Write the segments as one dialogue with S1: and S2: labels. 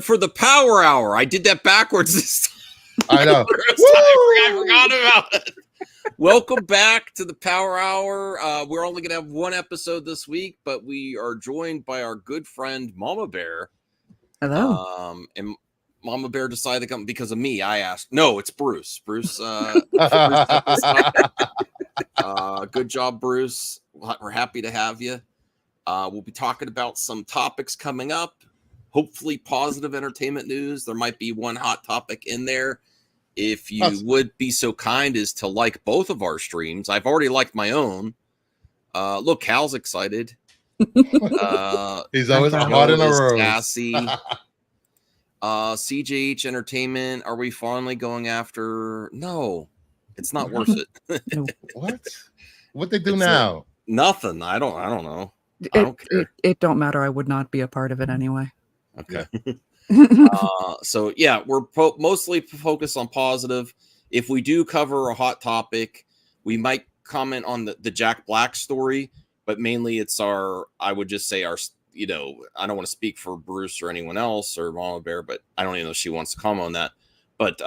S1: for the Power Hour. I did that backwards this time.
S2: I know.
S1: I forgot about it. Welcome back to the Power Hour. We're only going to have one episode this week, but we are joined by our good friend Mama Bear.
S3: Hello.
S1: And Mama Bear decided to come because of me. I asked. No, it's Bruce. Bruce. Good job, Bruce. We're happy to have you. We'll be talking about some topics coming up. Hopefully positive entertainment news. There might be one hot topic in there. If you would be so kind as to like both of our streams. I've already liked my own. Look, Cal's excited.
S2: He's always hot in a row.
S1: Sassy. CJH Entertainment. Are we finally going after? No, it's not worth it.
S2: What they do now?
S1: Nothing. I don't know. I don't care.
S3: It don't matter. I would not be a part of it anyway.
S1: Okay. So yeah, we're mostly focused on positive. If we do cover a hot topic, we might comment on the Jack Black story, but mainly it's I would just say I don't want to speak for Bruce or anyone else or Mama Bear, but I don't even know if she wants to comment on that. But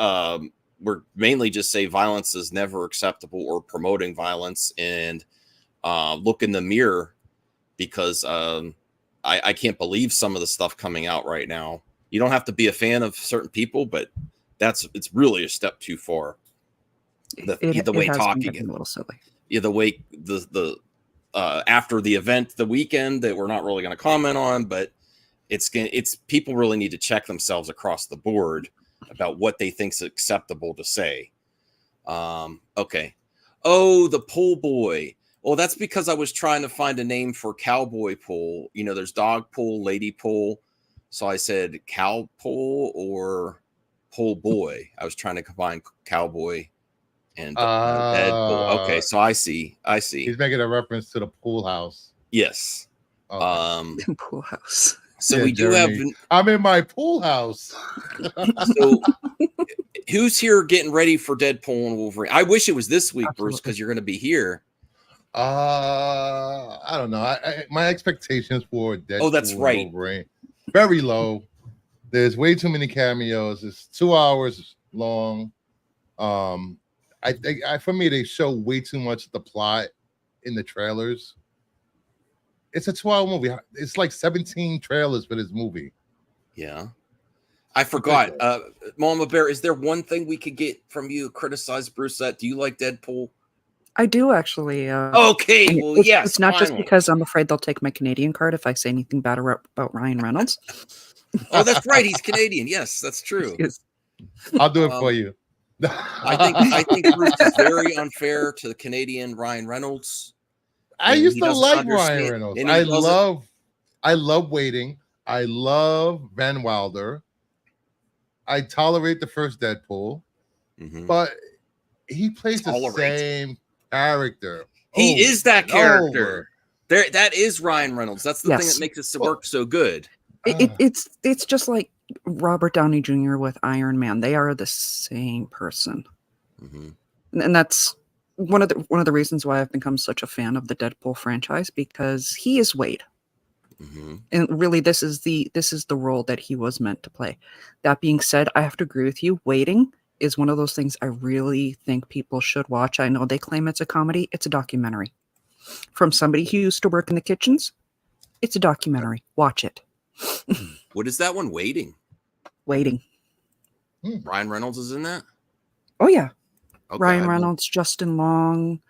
S1: we're mainly just say violence is never acceptable or promoting violence, and look in the mirror because I can't believe some of the stuff coming out right now. You don't have to be a fan of certain people, but it's really a step too far. The way talking
S3: a little silly.
S1: Yeah, the way the after the event, the weekend that we're not really going to comment on, but it's people really need to check themselves across the board about what they think's acceptable to say. Okay. Oh, the pool boy. Well, that's because I was trying to find a name for cowboy pool. There's dog pool, lady pool. So I said cow pool or pool boy. I was trying to combine cowboy and Deadpool. Okay, so I see.
S2: He's making a reference to the pool house.
S1: Yes.
S3: Okay. Pool house.
S1: So we do have.
S2: I'm in my pool house.
S1: So who's here getting ready for Deadpool and Wolverine? I wish it was this week, Absolutely. Bruce, because you're going to be here.
S2: I don't know. My expectations for Deadpool.
S1: Oh, that's right.
S2: Wolverine, very low. There's way too many cameos. It's 2 hours long. I think for me they show way too much of the plot in the trailers. It's a 2-hour movie. It's like 17 trailers for this movie.
S1: Yeah. I forgot. Mama Bear, is there one thing we could get from you criticize Bruce at? Do you like Deadpool?
S3: I do actually.
S1: Okay, well, yes.
S3: It's not just because I'm afraid they'll take my Canadian card if I say anything bad about Ryan Reynolds.
S1: Oh, that's right. He's Canadian. Yes, that's true.
S2: I'll do it for you.
S1: I think Bruce is very unfair to the Canadian Ryan Reynolds.
S2: I used to like Ryan Reynolds. I love Waiting. I love Van Wilder. I tolerate the first Deadpool, but he plays the same character.
S1: He is that character. That is Ryan Reynolds. That's the thing that makes it work so good.
S3: It's just like Robert Downey Jr. with Iron Man. They are the same person, and that's one of the reasons why I've become such a fan of the Deadpool franchise, because he is Wade. And really, this is the role that he was meant to play. That being said, I have to agree with you. Waiting is one of those things I really think people should watch. I know they claim it's a comedy. It's a documentary. From somebody who used to work in the kitchens, it's a documentary. Watch it.
S1: What is that one? Waiting. Ryan Reynolds is in that?
S3: Oh, yeah.
S1: Okay,
S3: Ryan Reynolds, Justin Long.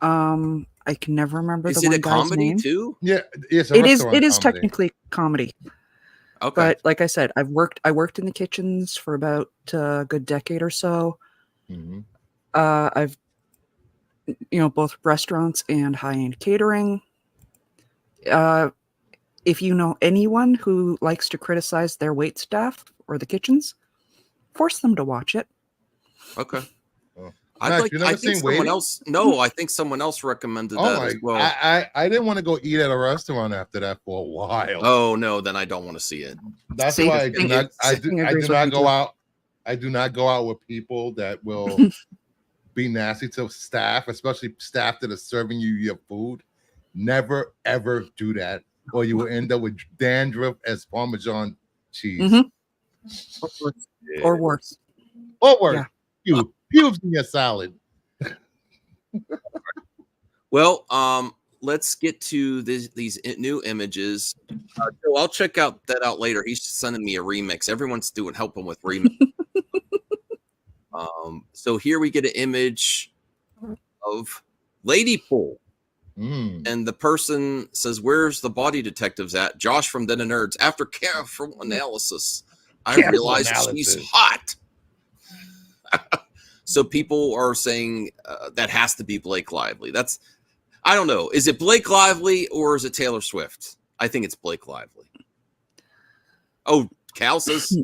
S3: I can never remember the one guy's name. Is it a comedy
S2: too? Yeah, yes,
S3: it is. It is technically comedy.
S1: Okay,
S3: but like I said, I worked in the kitchens for about a good decade or so. I've both restaurants and high-end catering. If you know anyone who likes to criticize their wait staff or the kitchens, force them to watch it.
S1: Okay. I think someone else. No, I think someone else recommended that as well.
S2: I didn't want to go eat at a restaurant after that for a while.
S1: Oh no, then I don't want to see it.
S2: That's why I do not go out. I do not go out with people that will be nasty to staff, especially staff that are serving you your food. Never ever do that, or you will end up with dandruff as Parmesan cheese.
S3: Or worse.
S2: Or worse.
S3: Yeah.
S2: You pubes in your salad.
S1: Well, let's get to these new images. Joe, I'll check that out later. He's sending me a remix. Everyone's helping with remix. So here we get an image of Lady Deadpool. And the person says, "Where's the body detectives at?" Josh from Den of Nerds. After careful analysis, I realized she's hot. So people are saying that has to be Blake Lively. I don't know. Is it Blake Lively or is it Taylor Swift? I think it's Blake Lively. Oh, Cal says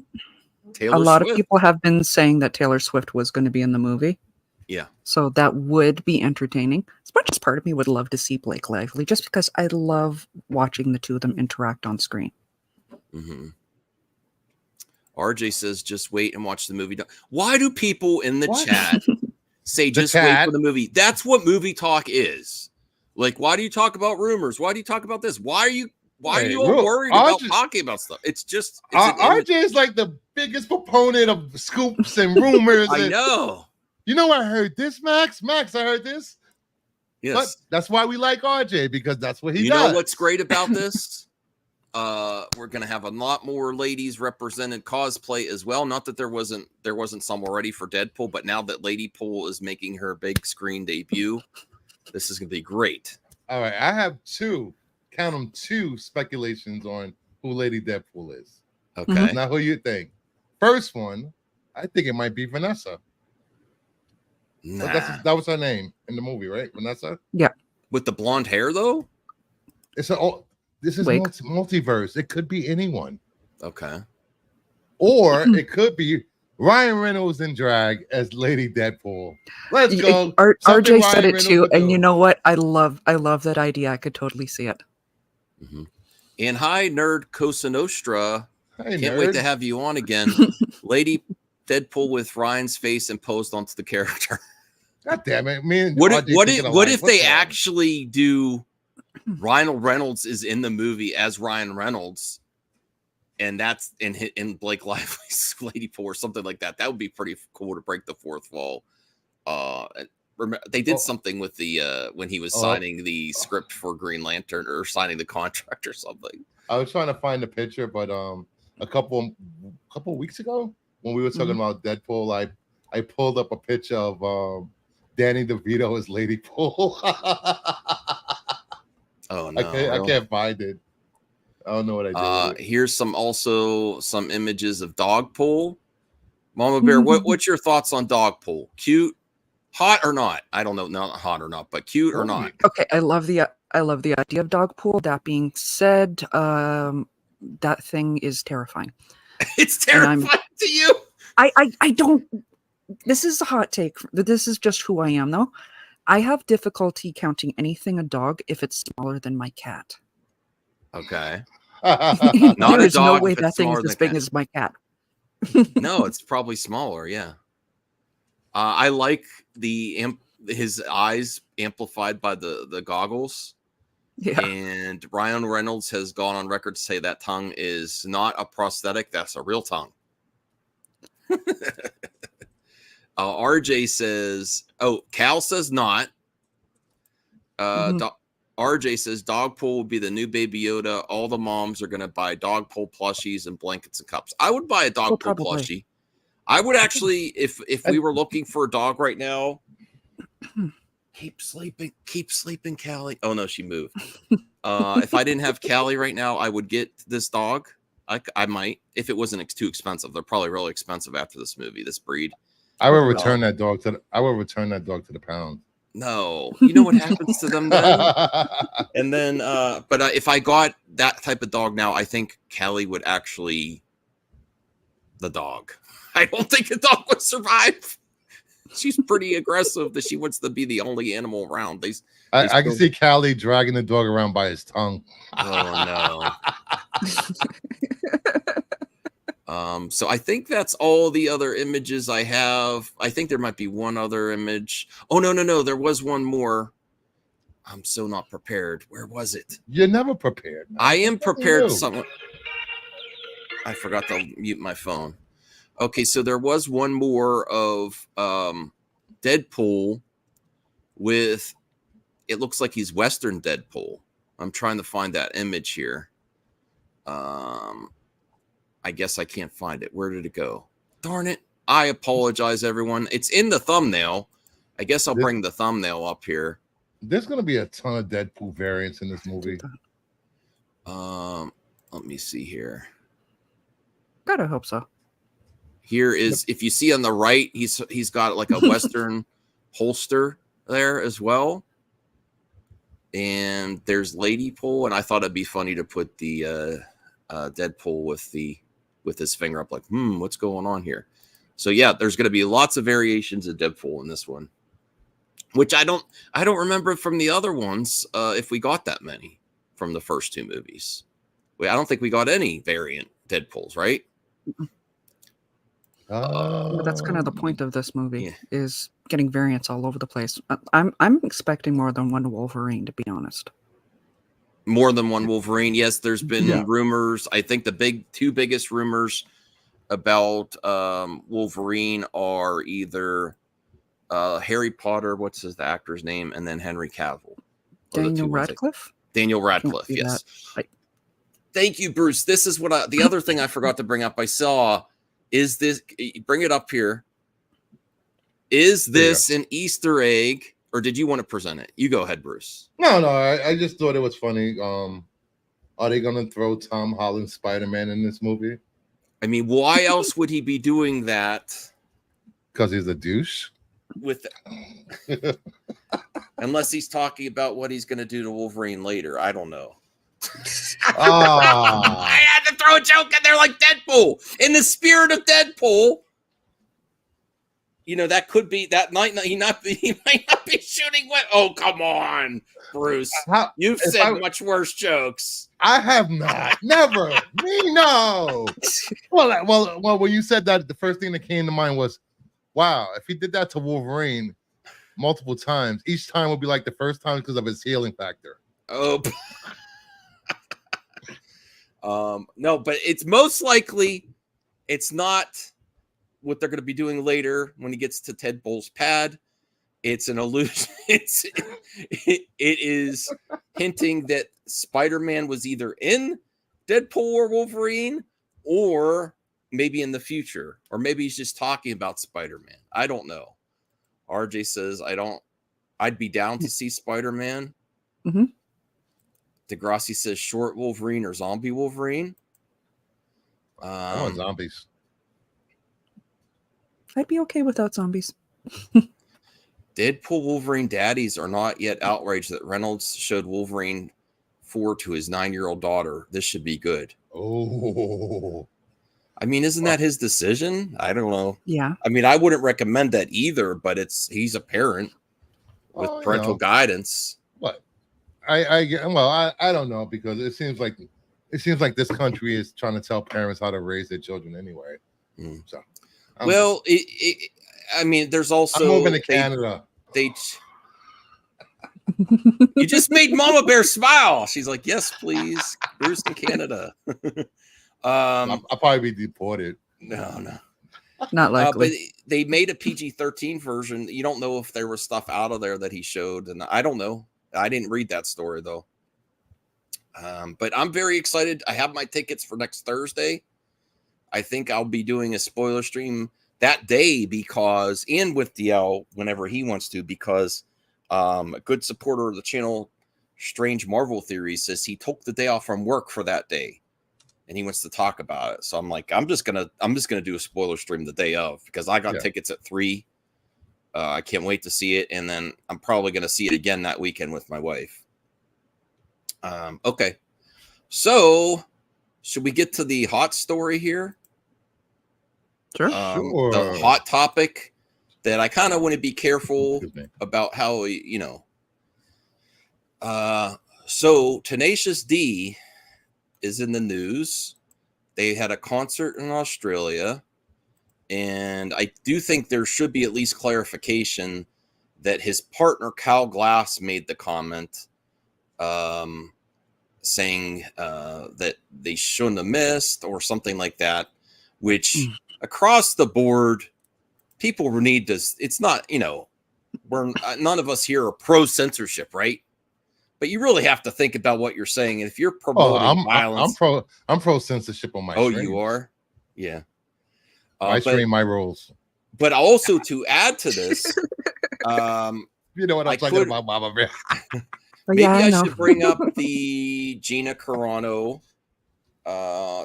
S1: Taylor
S3: A lot
S1: Swift.
S3: of people have been saying that Taylor Swift was going to be in the movie.
S1: Yeah.
S3: So that would be entertaining. As much as part of me would love to see Blake Lively, just because I love watching the two of them interact on screen.
S1: Mm-hmm. RJ says, just wait and watch the movie. Why do people in the chat say just wait for the movie? That's what movie talk is. Like, why do you talk about rumors? Why do you talk about this? Why are you all worried about talking about stuff? It's just
S2: RJ is like the biggest proponent of scoops and rumors.
S1: I know.
S2: You know, I heard this, Max. Max, I heard this.
S1: Yes.
S2: But that's why we like RJ, because that's what he does.
S1: You know what's great about this? We're gonna have a lot more ladies represented cosplay as well. Not that there wasn't some already for Deadpool, but now that Lady Deadpool is making her big screen debut, this is gonna be great.
S2: All right, I have two speculations on who Lady Deadpool is.
S1: Okay.
S2: Now, who you think? First one, I think it might be Vanessa.
S1: Nah.
S2: That was her name in the movie, right? Vanessa?
S3: Yeah.
S1: With the blonde hair, though?
S2: This is multiverse. It could be anyone.
S1: Okay.
S2: Or it could be Ryan Reynolds in drag as Lady Deadpool. Let's go.
S3: RJ said it too, and you know what? I love that idea. I could totally see it.
S1: Mm-hmm. And hi, Nerd Cosa Nostra.
S2: Hey,
S1: Can't wait to have you on again. Lady Deadpool with Ryan's face imposed onto the character.
S2: God damn it.
S1: What if they actually do Ryan Reynolds is in the movie as Ryan Reynolds, and that's in Blake Lively's Lady Deadpool or something like that? That would be pretty cool to break the fourth wall. They did something with the when he was signing the script for Green Lantern or signing the contract or something.
S2: I was trying to find a picture, but a couple weeks ago when we were talking about Deadpool, I pulled up a picture of Danny DeVito as Lady Deadpool.
S1: Oh no,
S2: I can't find it. I don't know what I did.
S1: Here's some images of Dogpool. Mama Bear, what's your thoughts on Dogpool? Cute, hot or not? I don't know, not hot or not, but cute or not.
S3: Okay, I love the idea of Dogpool. That being said, that thing is terrifying.
S1: It's terrifying to you.
S3: I don't. This is a hot take. This is just who I am, though. I have difficulty counting anything a dog if it's smaller than my cat.
S1: Okay.
S3: There is no way that thing is as big as my cat.
S1: No, it's probably smaller. Yeah. I like his eyes amplified by the goggles.
S3: Yeah.
S1: And Ryan Reynolds has gone on record to say that tongue is not a prosthetic. That's a real tongue. RJ says, Cal says not. RJ says Dogpool will be the new Baby Yoda. All the moms are going to buy Dogpool plushies and blankets and cups. I would buy a Dogpool plushie. I would actually, if we were looking for a dog right now, keep sleeping, Callie. Oh no, she moved. If I didn't have Callie right now, I would get this dog. I might, if it wasn't too expensive. They're probably really expensive after this movie, this breed.
S2: I will return that dog to the pound.
S1: No, you know what happens to them then? And then, but if I got that type of dog now, I think Callie would actually the dog. I don't think a dog would survive. She's pretty aggressive that she wants to be the only animal around.
S2: I can see Callie dragging the dog around by his tongue.
S1: Oh no. So I think that's all the other images I have. I think there might be one other image. Oh no. There was one more. I'm so not prepared. Where was it?
S2: You're never prepared. Man.
S1: I am prepared. I forgot to mute my phone. Okay, so there was one more of Deadpool with, it looks like he's Western Deadpool. I'm trying to find that image here. I guess I can't find it. Where did it go? Darn it. I apologize, everyone. It's in the thumbnail. I guess I'll bring the thumbnail up here.
S2: There's going to be a ton of Deadpool variants in this movie.
S1: Let me see here.
S3: Gotta hope so.
S1: Here is, if you see on the right, he's got like a Western holster there as well. And there's Lady Deadpool, and I thought it'd be funny to put the Deadpool with his finger up, like, what's going on here? So yeah, there's going to be lots of variations of Deadpool in this one, which I don't remember from the other ones. If we got that many from the first two movies, I don't think we got any variant Deadpools, right?
S3: But that's kind of the point of this movie, is getting variants all over the place. I'm expecting more than one Wolverine, to be honest.
S1: More than one Wolverine. Yes, there's been rumors. I think the two biggest rumors about Wolverine are either Harry Potter, what's the actor's name, and then Henry Cavill.
S3: Daniel Radcliffe?
S1: Daniel Radcliffe, yes. Thank you, Bruce. This is what the other thing I forgot to bring up. I saw, is this, bring it up here. Is this an Easter egg, or did you want to present it? You go ahead, Bruce.
S2: No, I just thought it was funny. Are they going to throw Tom Holland's Spider-Man in this movie?
S1: I mean, why else would he be doing that?
S2: Because he's a douche.
S1: Unless he's talking about what he's going to do to Wolverine later. I don't know.
S2: I
S1: had to throw a joke in there like Deadpool. In the spirit of Deadpool, that could be that might not he might not be shooting what. Oh, come on, Bruce. You've said much worse jokes.
S2: I have not. Never. Me, no. Well, when you said that, the first thing that came to mind was, wow, if he did that to Wolverine multiple times, each time would be like the first time because of his healing factor.
S1: Oh. No, but it's most likely it's not what they're going to be doing later when he gets to Deadpool's pad. It's an illusion. It is hinting that Spider-Man was either in Deadpool or Wolverine, or maybe in the future, or maybe he's just talking about Spider-Man. I don't know. RJ says, I'd be down to see Spider-Man.
S3: Mm-hmm.
S1: Degrassi says short Wolverine or zombie Wolverine.
S2: I want zombies.
S3: I'd be okay without zombies.
S1: Deadpool Wolverine daddies are not yet outraged that Reynolds showed Wolverine 4 to his 9-year-old daughter. This should be good.
S2: Oh.
S1: I mean, isn't that his decision? I don't know.
S3: Yeah.
S1: I mean, I wouldn't recommend that either, but he's a parent with parental guidance.
S2: What? I don't know, because it seems like this country is trying to tell parents how to raise their children anyway. So,
S1: I mean, there's also
S2: I'm moving to Canada.
S1: You just made Mama Bear smile. She's like, yes, please, Bruce in Canada.
S2: I'll probably be deported.
S1: No,
S3: not likely.
S1: But they made a PG-13 version. You don't know if there was stuff out of there that he showed, and I don't know. I didn't read that story though. But I'm very excited. I have my tickets for next Thursday. I think I'll be doing a spoiler stream that day and with DL whenever he wants to, because a good supporter of the channel, Strange Marvel Theory, says he took the day off from work for that day and he wants to talk about it. So I'm like, I'm just gonna do a spoiler stream the day of, because I got tickets at 3. I can't wait to see it, and then I'm probably going to see it again that weekend with my wife. Okay, so should we get to the hot story here?
S3: Sure.
S2: Sure.
S1: The hot topic that I kind of want to be careful about how, so Tenacious D is in the news. They had a concert in Australia. And I do think there should be at least clarification that his partner, Kyle Glass, made the comment saying that they shouldn't have missed or something like that, which across the board, people need to. It's not, we're none of us here are pro censorship, right? But you really have to think about what you're saying. And if you're promoting violence,
S2: I'm pro censorship on my.
S1: Oh,
S2: streams.
S1: you are, yeah.
S2: I stream my rules.
S1: But also to add to this,
S2: you know what I'm talking about, Mama Bear.
S1: Maybe I should bring up the Gina Carano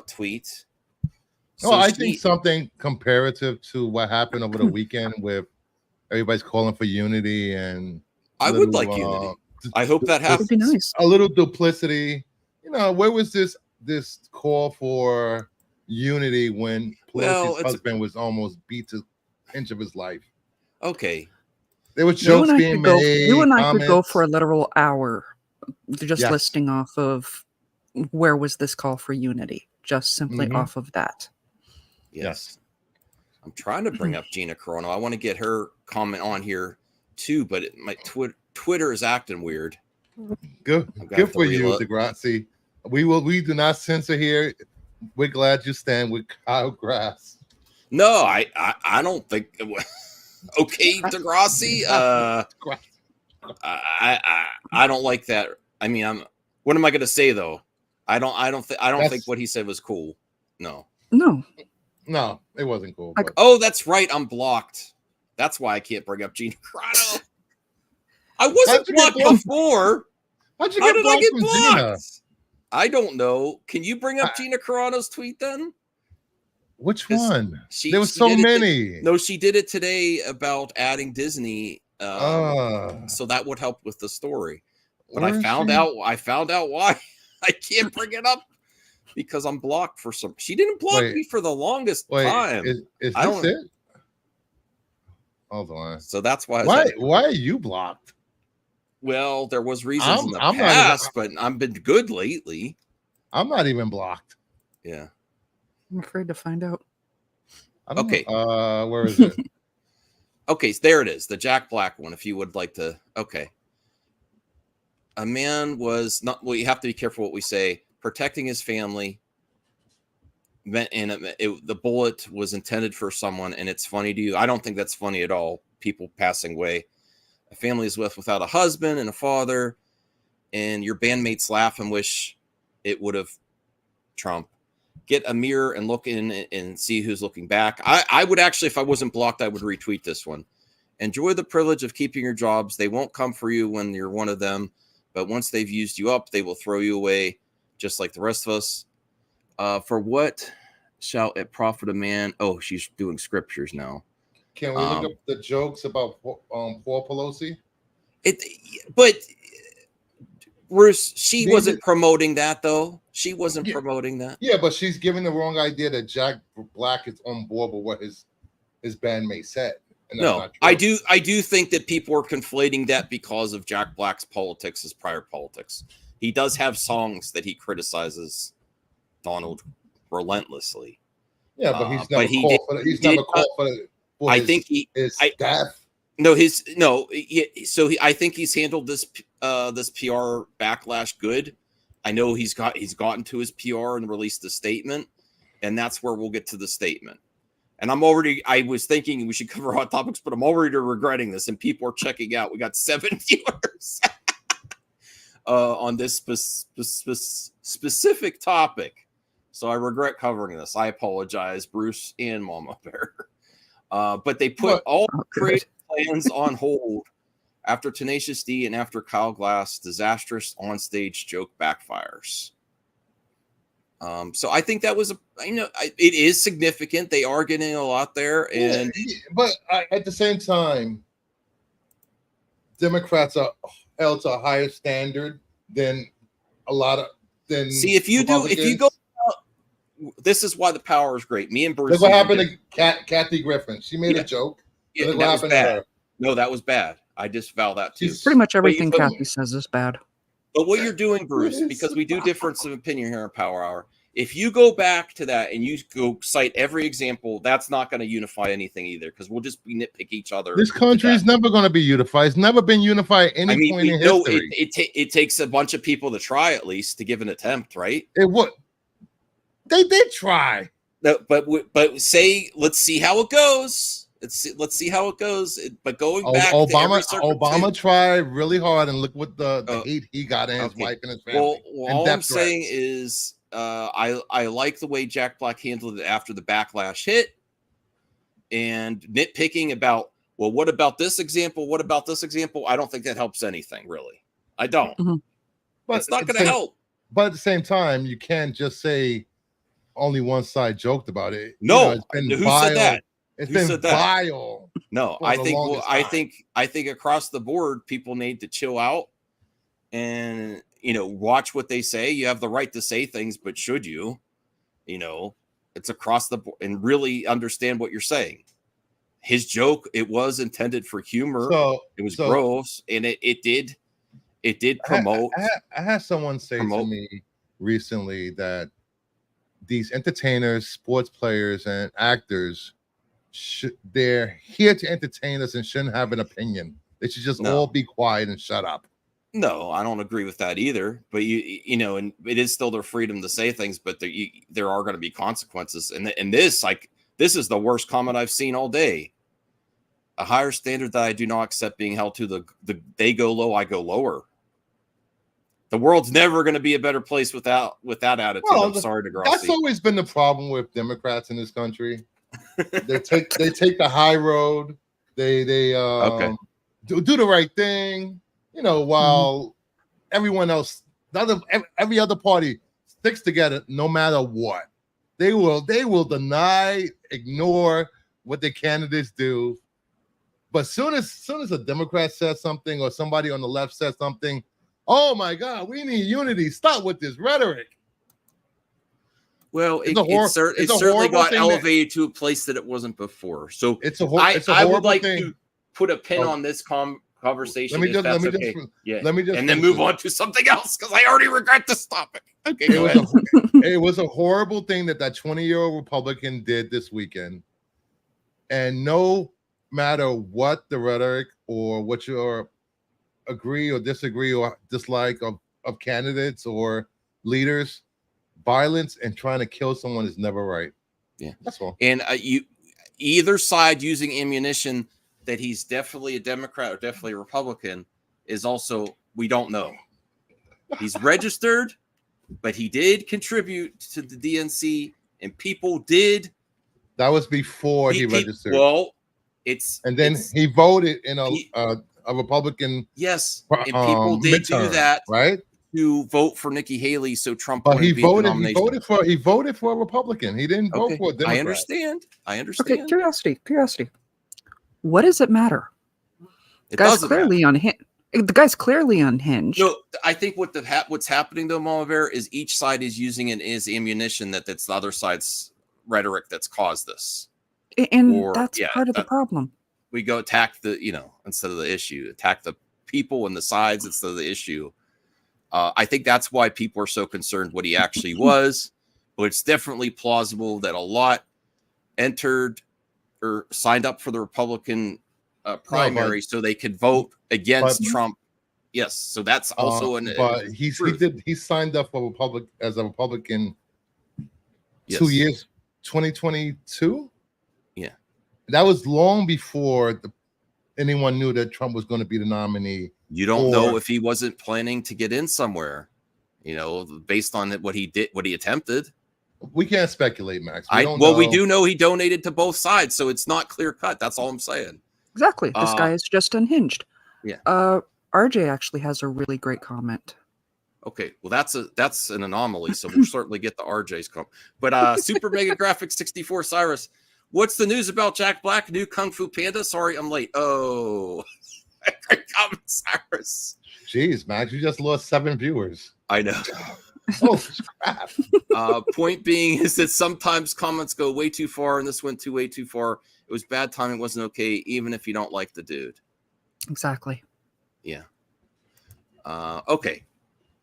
S1: tweet.
S2: No, I think something comparative to what happened over the weekend with everybody's calling for unity, and
S1: I would like unity. I hope that happens.
S3: That'd be nice.
S2: A little duplicity. Where was this call for unity when Pelosi's husband was almost beat to inch of his life?
S1: Okay.
S2: There was jokes being made.
S3: You and I could go for a literal hour just listing off of where was this call for unity, just simply off of that.
S1: Yes. I'm trying to bring up Gina Carano. I want to get her comment on here too, but my Twitter is acting weird.
S2: Good for you, Degrassi. We do not censor here. We're glad you stand with Kyle Grass.
S1: No, I don't think it was okay, Degrassi. I don't like that. I mean, what am I gonna say though? I don't think what he said was cool. No,
S2: it wasn't cool.
S1: Oh, that's right. I'm blocked. That's why I can't bring up Gina Carano. I wasn't blocked before. How did I get blocked? Gina? I don't know. Can you bring up Gina Carano's tweet then?
S2: Which one? There was so many.
S1: No, she did it today about adding Disney. So that would help with the story. But I found out why I can't bring it up because I'm blocked for some. She didn't block me for the longest time.
S2: Is this it? Hold on.
S1: So that's why.
S2: Why are you blocked?
S1: Well, there was reasons in the past, but I've been good lately.
S2: I'm not even blocked.
S1: Yeah.
S3: I'm afraid to find out.
S1: Okay.
S2: Where is it?
S1: Okay, so there it is. The Jack Black one, if you would like to. Okay. A man was not, well, you have to be careful what we say, protecting his family. And the bullet was intended for someone, and it's funny to you. I don't think that's funny at all. People passing away. A family is without a husband and a father, and your bandmates laugh and wish it would have Trump. Get a mirror and look in and see who's looking back. I would actually, if I wasn't blocked, I would retweet this one. Enjoy the privilege of keeping your jobs. They won't come for you when you're one of them, but once they've used you up, they will throw you away, just like the rest of us. For what shall it profit a man? Oh, she's doing scriptures now.
S2: Can we look up the jokes about Paul Pelosi?
S1: But Bruce, she wasn't promoting that though. She wasn't promoting that.
S2: Yeah, but she's giving the wrong idea that Jack Black is on board with what his bandmate said.
S1: No, I do think that people are conflating that because of Jack Black's politics, his prior politics. He does have songs that he criticizes Donald relentlessly.
S2: Yeah, but he's never called for
S1: I think his
S2: staff.
S1: I think he's handled this PR backlash good. I know he's gotten to his PR and released a statement, and that's where we'll get to the statement. And I was thinking we should cover hot topics, but I'm already regretting this, and people are checking out. We got 7 viewers on this specific topic. So I regret covering this. I apologize, Bruce and Mama Bear. But they put all creative plans on hold after Tenacious D and after Kyle Glass' disastrous onstage joke backfires. So I think that was it is significant. They are getting a lot there,
S2: but at the same time, Democrats are held to a higher standard than
S1: if you go. This is why the power is great. Me and Bruce.
S2: Look what happened to Kathy Griffin. She made a joke.
S1: Yeah, look what happened to her. No, that was bad. I disavow that too.
S3: Pretty much everything Kathy says is bad.
S1: But what you're doing, Bruce, because we do difference of opinion here in Power Hour, if you go back to that and you go cite every example, that's not going to unify anything either, because we'll just be nitpick each other.
S2: This country is never going to be unified. It's never been unified at any point in history.
S1: It takes a bunch of people to try, at least, to give an attempt, right?
S2: It would. They did try.
S1: No, but say, let's see how it goes. Let's see how it goes. But going back,
S2: Obama tried really hard, and look what the hate he got in his wife and his family.
S1: Well, all I'm saying is, I like the way Jack Black handled it after the backlash hit, and nitpicking about, well, what about this example? What about this example? I don't think that helps anything, really. I don't.
S3: Mm-hmm.
S2: But
S1: it's not going to help.
S2: But at the same time, you can't just say only one side joked about it.
S1: No,
S2: it's been
S1: who
S2: vile.
S1: said that?
S2: It's been vile.
S1: No, I think across the board, people need to chill out and, watch what they say. You have the right to say things, but should you? It's across the board, and really understand what you're saying. His joke, it was intended for humor. It was gross, and it did promote.
S2: I had someone say to me recently that these entertainers, sports players, and actors, they're here to entertain us and shouldn't have an opinion. They should just all be quiet and shut up.
S1: No, I don't agree with that either. But and it is still their freedom to say things, but there are going to be consequences. And this is the worst comment I've seen all day. A higher standard that I do not accept being held to. They go low, I go lower. The world's never going to be a better place with that attitude. Well, I'm sorry, Degrassi.
S2: That's always been the problem with Democrats in this country. They take the high road. They do the right thing. While everyone else, every other party sticks together, no matter what. They will deny, ignore what the candidates do. But soon as a Democrat says something or somebody on the left says something, oh my God, we need unity. Stop with this rhetoric.
S1: Well, it certainly got elevated to a place that it wasn't before. So I would like to put a pin on this conversation. Let me just and then move on to something else, because I already regret this topic. Okay,
S2: it was a horrible thing that 20-year-old Republican did this weekend. And no matter what the rhetoric or what your agree or disagree or dislike of candidates or leaders, violence and trying to kill someone is never right.
S1: Yeah,
S2: that's all.
S1: And either side using ammunition that he's definitely a Democrat or definitely a Republican is also, we don't know. He's registered, but he did contribute to the DNC, and people did.
S2: That was before he registered.
S1: Well,
S2: then he voted in a Republican.
S1: Yes, and people did do that,
S2: right?
S1: To vote for Nikki Haley, so Trump.
S2: But he voted for a Republican. He didn't vote for a Democrat.
S1: I understand.
S3: Okay, curiosity. What does it matter? The guy's clearly unhinged.
S1: No, I think what's happening though, Mama Bear, is each side is using it as ammunition that's the other side's rhetoric that's caused this.
S3: And that's part of the problem.
S1: We go attack instead of the issue, attack the people and the sides instead of the issue. I think that's why people are so concerned what he actually was, but it's definitely plausible that a lot entered or signed up for the Republican primary so they could vote against Trump. Yes, so that's also
S2: but he signed up for as a Republican 2 years, 2022.
S1: Yeah,
S2: that was long before anyone knew that Trump was going to be the nominee.
S1: You don't know if he wasn't planning to get in somewhere, based on what he did, what he attempted.
S2: We can't speculate, Max.
S1: We do know he donated to both sides, so it's not clear cut. That's all I'm saying.
S3: Exactly. This guy is just unhinged.
S1: Yeah.
S3: RJ actually has a really great comment.
S1: Okay, well that's an anomaly, so we'll certainly get the RJ's comment. But Super Mega Graphics 64 Cyrus, what's the news about Jack Black, new Kung Fu Panda? Sorry, I'm late. Oh, great comment, Cyrus.
S2: Jeez, Max, you just lost 7 viewers.
S1: I know.
S2: Oh crap.
S1: Point being is that sometimes comments go way too far, and this went way too far. It was bad timing, wasn't okay, even if you don't like the dude.
S3: Exactly.
S1: Yeah. Okay.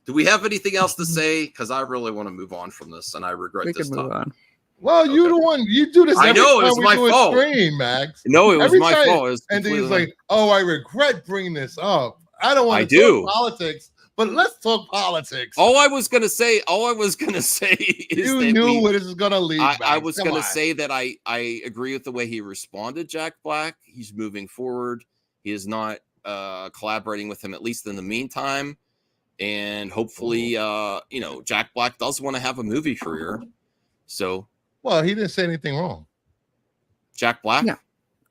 S1: Do we have anything else to say? Because I really want to move on from this, and I regret
S3: We
S1: this
S3: can move
S1: topic.
S3: on.
S2: Well, you're the one. You do this.
S1: I
S2: every
S1: know, it
S2: time
S1: was
S2: we
S1: my
S2: do a
S1: fault.
S2: stream, Max.
S1: No, it was
S2: Every
S1: my
S2: time-
S1: fault. It was
S2: And then he's
S1: completely-
S2: like, "Oh, I regret bringing this up. I don't want
S1: I
S2: to
S1: do.
S2: talk politics, but let's talk politics."
S1: all I was gonna say is
S2: You
S1: that
S2: knew where this is gonna lead.
S1: I
S2: Max.
S1: was
S2: Come
S1: gonna
S2: on.
S1: say that I agree with the way he responded, Jack Black. He's moving forward. He is not collaborating with him, at least in the meantime. And hopefully, Jack Black does want to have a movie career. So,
S2: Well, he didn't say anything wrong.
S1: Jack Black?
S3: No.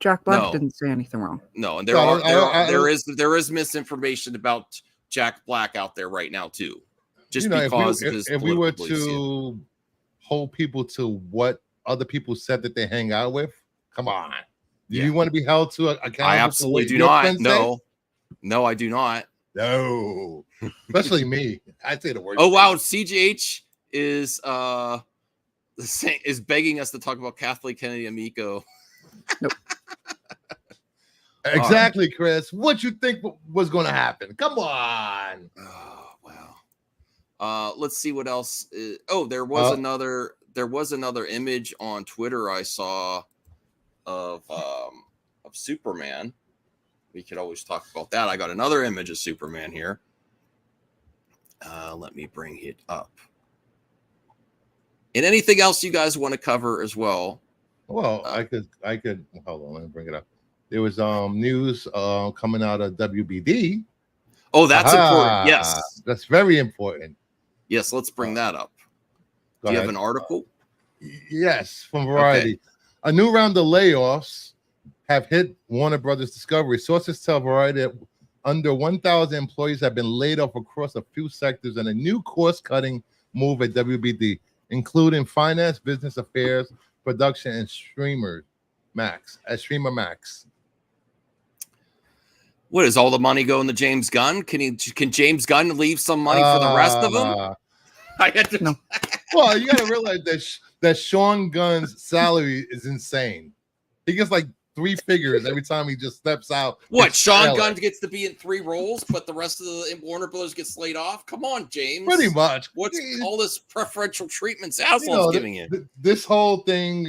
S3: Jack Black
S1: No.
S3: didn't say anything wrong.
S1: No, and
S2: No,
S1: there is misinformation about Jack Black out there right now too. Just because of his
S2: if we were
S1: political beliefs,
S2: to hold people to what other people said that they hang out with, come on. Do you want to be held to accountable?
S1: I absolutely do
S2: your
S1: not.
S2: friends
S1: No, I do not.
S2: No, especially me. I say the word.
S1: Oh wow, CGH is begging us to talk about Kathleen Kennedy Amico.
S2: Exactly, Chris. What you think was going to happen? Come on.
S1: Oh wow. Let's see what else. There was another image on Twitter I saw of Superman. We could always talk about that. I got another image of Superman here. Let me bring it up. And anything else you guys want to cover as well?
S2: Well, I could hold on, let me bring it up. There was news coming out of WBD.
S1: Oh, that's important. Yes.
S2: That's very important.
S1: Yes, let's bring that up. Do you have an article?
S2: Yes, from Variety.
S1: Okay.
S2: A new round of layoffs have hit Warner Brothers Discovery. Sources tell Variety that under 1,000 employees have been laid off across a few sectors and a new cost-cutting move at WBD, including finance, business affairs, production, and Streamer Max.
S1: What is all the money going to James Gunn? Can James Gunn leave some money for the rest of them? I had to.
S3: No.
S2: Well, you got to realize that Sean Gunn's salary is insane. He gets like 3 figures every time he just steps out.
S1: What, Sean Gunn gets to be in 3 roles, but the rest of the Warner Brothers gets laid off? Come on, James.
S2: Pretty much.
S1: What's all this preferential treatment Zaslow's giving you?
S2: This whole thing,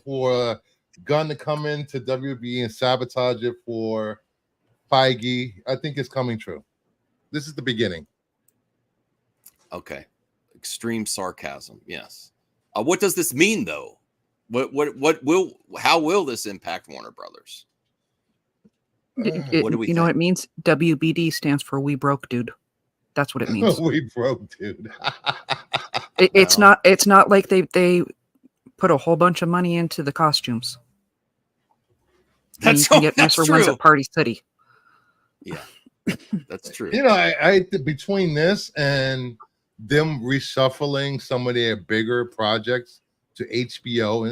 S2: for Gunn to come into WB and sabotage it for Feige, I think it's coming true. This is the beginning.
S1: Okay. Extreme sarcasm. Yes. What does this mean, though? How will this impact Warner Brothers?
S3: What do we think? What it means? WBD stands for We Broke Dude. That's what it means.
S2: We broke, dude.
S3: It's not like they put a whole bunch of money into the costumes.
S1: That's
S3: you can get nicer ones at Party City.
S1: Yeah, that's true.
S2: I between this and them reshuffling some of their bigger projects to HBO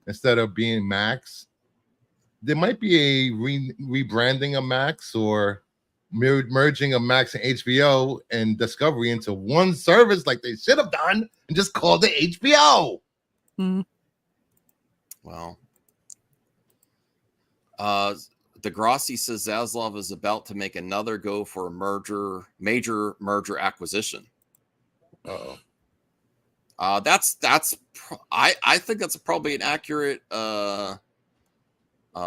S2: instead of being Max, there might be a rebranding of Max or merging of Max and HBO and Discovery into one service like they should have done and just called it HBO.
S3: Mm-hmm.
S1: Well, Degrassi says Zaslav is about to make another go for a major merger acquisition. I think that's probably an accurate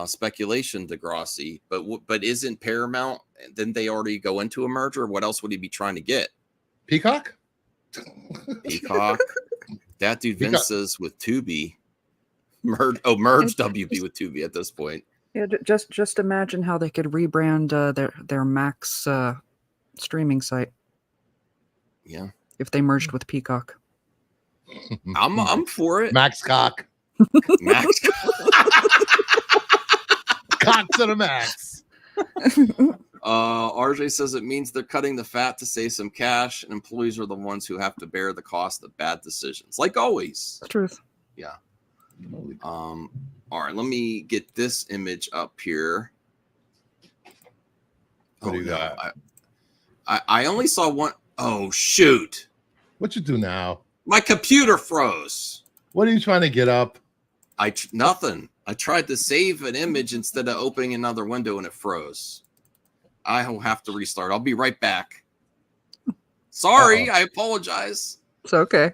S1: speculation, Degrassi. But isn't Paramount? Didn't they already go into a merger? What else would he be trying to get?
S2: Peacock.
S1: That dude Vince says with Tubi. Merge WB with Tubi at this point.
S3: Yeah, just imagine how they could rebrand their Max streaming site.
S1: Yeah,
S3: if they merged with Peacock.
S1: I'm for it.
S2: Max cock.
S1: Max
S2: cock to the max.
S1: RJ says it means they're cutting the fat to save some cash, and employees are the ones who have to bear the cost of bad decisions, like always.
S3: The truth.
S1: Yeah. All right, let me get this image up here.
S2: What do you got?
S1: I only saw one. Oh, shoot.
S2: What you do now?
S1: My computer froze.
S2: What are you trying to get up?
S1: Nothing. I tried to save an image instead of opening another window and it froze. I will have to restart. I'll be right back. Sorry, I apologize.
S3: It's okay.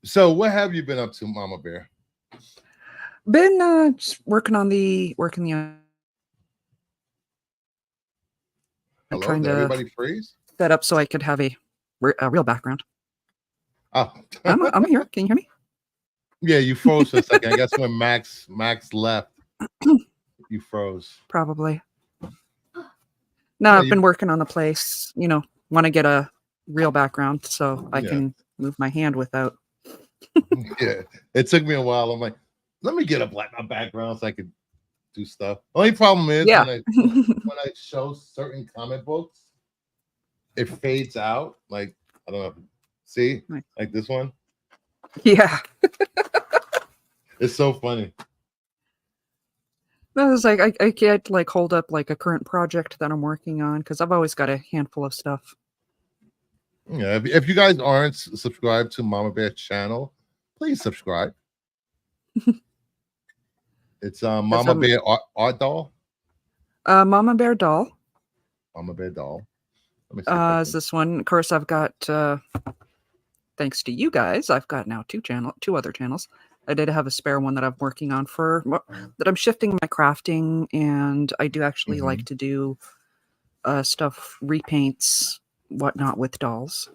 S2: So what have you been up to, Mama Bear?
S3: Been just working the
S2: Hello,
S3: trying
S2: did
S3: to
S2: everybody freeze?
S3: set up so I could have a real background.
S2: Oh,
S3: I'm here. Can you hear me?
S2: yeah, you froze for a second. I guess when Max left, you froze.
S3: Probably. No,
S2: Yeah,
S3: I've been working on the place. Want to get a real background so I can move my hand without.
S2: Yeah, it took me a while. I'm like, let me get a background so I could do stuff. Only problem is
S3: Yeah.
S2: when I show certain comic books, it fades out. Like, I don't know. See, like this one.
S3: Yeah.
S2: It's so funny.
S3: I was like, I can't like hold up like a current project that I'm working on because I've always got a handful of stuff.
S2: Yeah, if you guys aren't subscribed to Mama Bear's channel, please subscribe. It's Mama Bear Art Doll.
S3: Mama Bear Doll.
S2: Mama Bear Doll. Let me see
S3: is this one? Of course, I've got. Thanks to you guys, I've got now two other channels. I did have a spare one that I'm working on that I'm shifting my crafting, and I do actually like to do stuff, repaints, whatnot with dolls.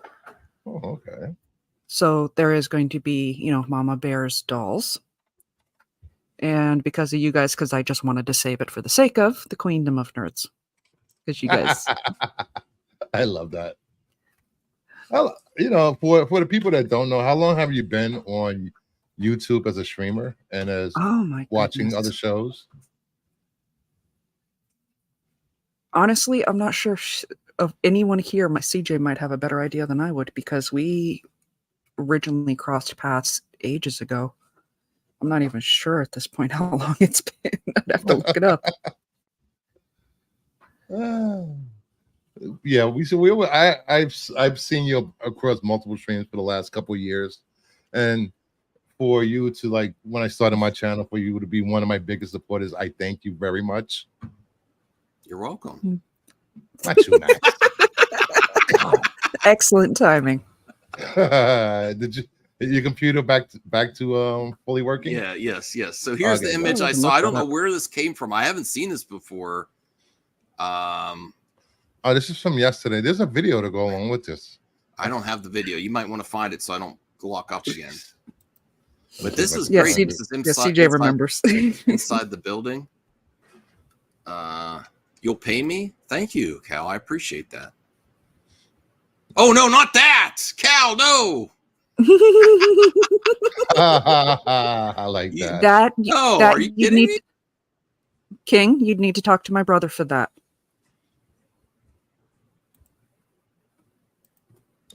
S2: Oh, okay.
S3: So there is going to be, Mama Bear's dolls. And because of you guys, because I just wanted to save it for the sake of the Queendom of Nerds. Because you guys.
S2: I love that. Well, for the people that don't know, how long have you been on YouTube as a streamer and as watching other shows?
S3: Honestly, I'm not sure of anyone here. My CJ might have a better idea than I would because we originally crossed paths ages ago. I'm not even sure at this point how long it's been. I'd have to look it up.
S2: Yeah, I've seen you across multiple streams for the last couple of years, and for you to like when I started my channel, for you to be one of my biggest supporters, I thank you very much.
S1: You're welcome.
S2: Not you, Max.
S3: Excellent timing.
S2: Did your computer back to fully working?
S1: Yeah, yes. So here's the image I saw. I don't know where this came from. I haven't seen this before.
S2: Oh, this is from yesterday. There's a video to go along with this.
S1: I don't have the video. You might want to find it so I don't lock up again. But this is
S3: yeah,
S1: great. This is
S3: CJ remembers.
S1: Inside the building. You'll pay me? Thank you, Cal. I appreciate that. Oh, no, not that! Cal, no!
S2: I like that.
S1: Are you kidding me?
S3: King, you'd need to talk to my brother for that.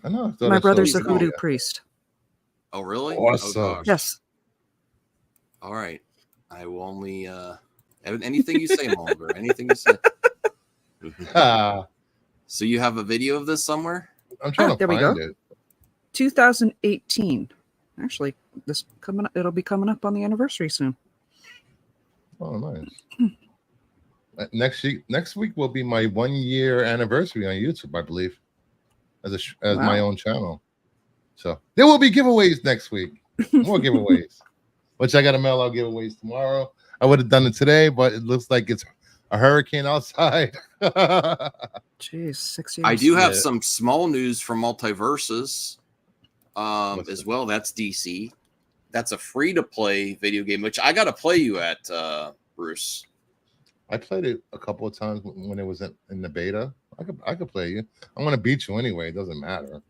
S2: I know.
S3: My brother's a hoodoo priest.
S1: Oh, really?
S2: Awesome.
S1: Oh, gosh.
S3: Yes.
S1: All right. I will only anything you say, Mulder. Anything you say. So you have a video of this somewhere?
S2: I'm trying to find it.
S3: 2018. Actually, it'll be coming up on the anniversary soon.
S2: Oh, nice. Next week will be my 1 year anniversary on YouTube, I believe, as my own channel. So there will be giveaways next week. More giveaways, which I got to mail out giveaways tomorrow. I would have done it today, but it looks like it's a hurricane outside.
S3: Jeez, 6 years.
S1: I do have some small news from Multiverses as well. That's DC. That's a free-to-play video game, which I got to play you at, Bruce.
S2: I played it a couple of times when it was in the beta. I could play you. I'm going to beat you anyway. It doesn't matter.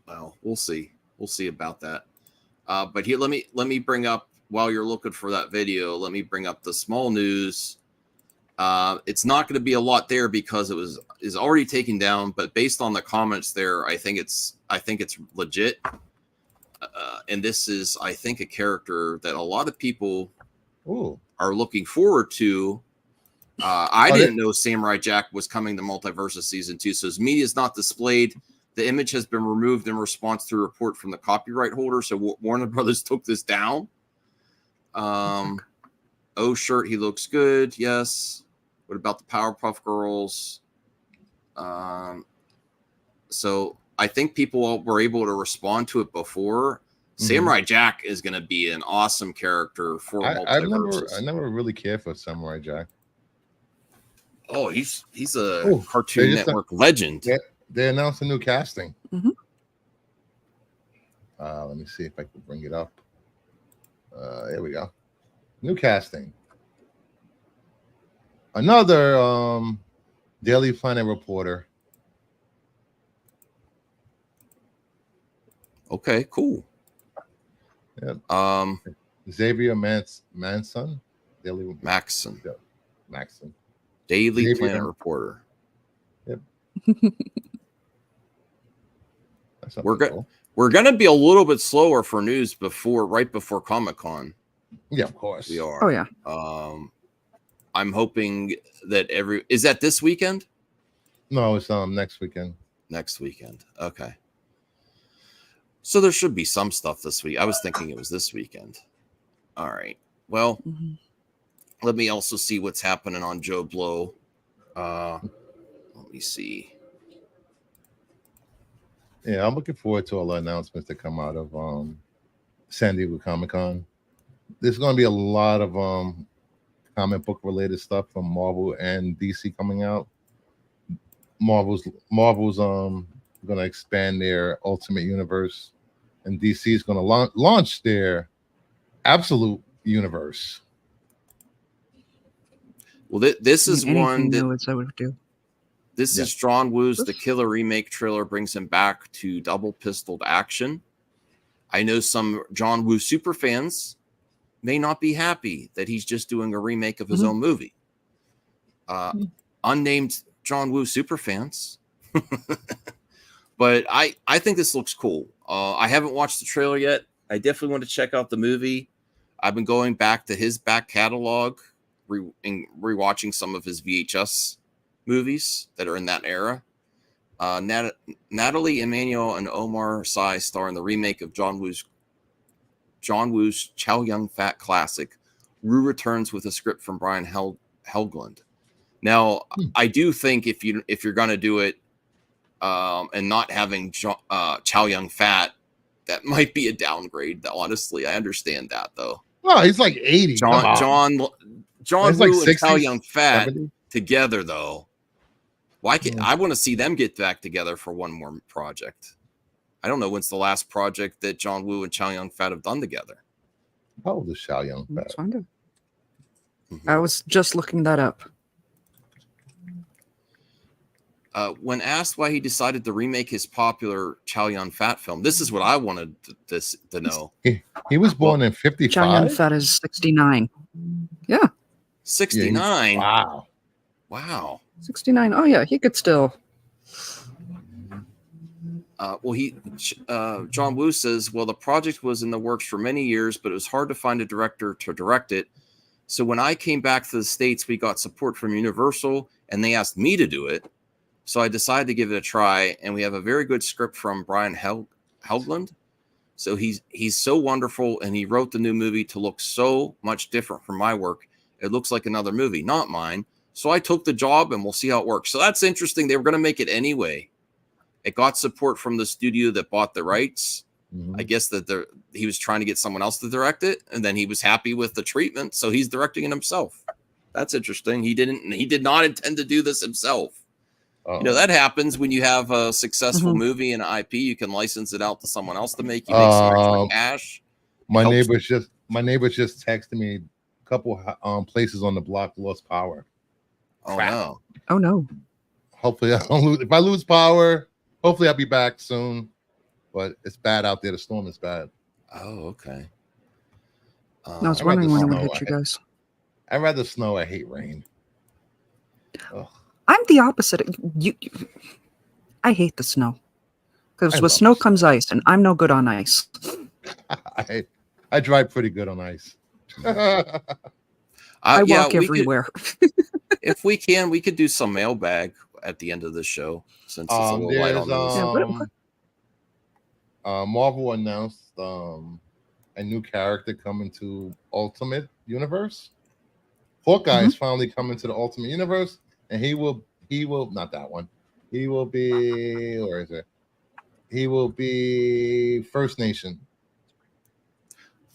S1: Well, we'll see. We'll see about that. But here, let me bring up, while you're looking for that video, let me bring up the small news. It's not going to be a lot there because it is already taken down, but based on the comments there, I think it's legit. And this is, I think, a character that a lot of people are looking forward to. I didn't know Samurai Jack was coming to Multiverses Season 2, so his media is not displayed. The image has been removed in response to a report from the copyright holder, so Warner Brothers took this down. Shirt, he looks good. Yes. What about the Powerpuff Girls? So I think people were able to respond to it before. Samurai Jack is going to be an awesome character for multiverses.
S2: I never really cared for Samurai Jack.
S1: Oh, he's a Cartoon Network legend.
S2: They announced a new casting.
S3: Mm-hmm.
S2: Let me see if I can bring it up. There we go. New casting. Another Daily Planet reporter.
S1: Okay, cool.
S2: Yep. Xavier Manson. Daily
S1: Maxson.
S2: Maxson.
S1: Daily
S2: Xavier.
S1: Planet reporter.
S2: Yep.
S1: We're gonna be a little bit slower for news right before Comic-Con.
S2: Yeah, of course.
S1: We are.
S3: Oh yeah.
S1: I'm hoping that is that this weekend?
S2: No, it's next weekend.
S1: Next weekend. Okay. So there should be some stuff this week. I was thinking it was this weekend. All right. Well, let me also see what's happening on Joe Blow. Let me see.
S2: Yeah, I'm looking forward to all the announcements that come out of San Diego Comic-Con. There's going to be a lot of comic book related stuff from Marvel and DC coming out. Marvel's going to expand their Ultimate Universe, and DC is going to launch their Absolute Universe.
S1: Well, this is
S3: anything
S1: one that
S3: new is I would do.
S1: This is John Woo's The Killer remake trailer brings him back to double pistoled action. I know some John Woo super fans may not be happy that he's just doing a remake of his own movie. Unnamed John Woo super fans. But I think this looks cool. I haven't watched the trailer yet. I definitely want to check out the movie. I've been going back to his back catalog, rewatching some of his VHS movies that are in that era. Natalie Emanuel and Omar Sy star in the remake of John Woo's Chow Yun-Fat classic. Woo returns with a script from Brian Helgeland. Now, I do think if you're gonna do it and not having Chow Yun-Fat, that might be a downgrade. Honestly, I understand that though.
S2: No, he's like 80.
S1: John Woo
S2: like
S1: and
S2: 60s,
S1: Chow Yun-Fat
S2: 70s.
S1: Together though. I want to see them get back together for one more project. I don't know when's the last project that John Woo and Chow Yun-Fat have done together.
S2: How old is Chow Yun-Fat?
S3: I was just looking that up.
S1: When asked why he decided to remake his popular Chow Yun-Fat film, this is what I wanted to know.
S2: He was born in 55.
S3: Chow Yun-Fat is 69. Yeah.
S1: 69.
S2: Yeah,
S1: Wow.
S3: 69. Oh yeah, he could still.
S1: John Woo says, well, the project was in the works for many years, but it was hard to find a director to direct it. So when I came back to the States, we got support from Universal, and they asked me to do it. So I decided to give it a try, and we have a very good script from Brian Helgeland. So he's so wonderful, and he wrote the new movie to look so much different from my work. It looks like another movie, not mine. So I took the job, and we'll see how it works. So that's interesting. They were going to make it anyway. It got support from the studio that bought the rights. I guess that he was trying to get someone else to direct it, and then he was happy with the treatment, so he's directing it himself. That's interesting. He did not intend to do this himself. You know, that happens when you have a successful movie and an IP. You can license it out to someone else to make. You make some extra cash.
S2: My neighbors just texted me a couple places on the block lost power.
S1: Oh no!
S3: Oh no!
S2: Hopefully, I don't lose. If I lose power, hopefully I'll be back soon. But it's bad out there. The storm is bad.
S1: Oh, okay.
S3: I was wondering when it would hit you guys.
S2: I'd rather snow. I hate rain. Ugh.
S3: I'm the opposite. I hate the snow. Because with snow comes ice, and I'm no good on ice.
S2: I drive pretty good on ice.
S3: I walk everywhere.
S1: If we can, we could do some mailbag at the end of the show, since it's a little light on news.
S2: Marvel announced a new character coming to Ultimate Universe. Hawkeye is finally coming to the Ultimate Universe, and he will not that one. He will be, where is it? He will be First Nation.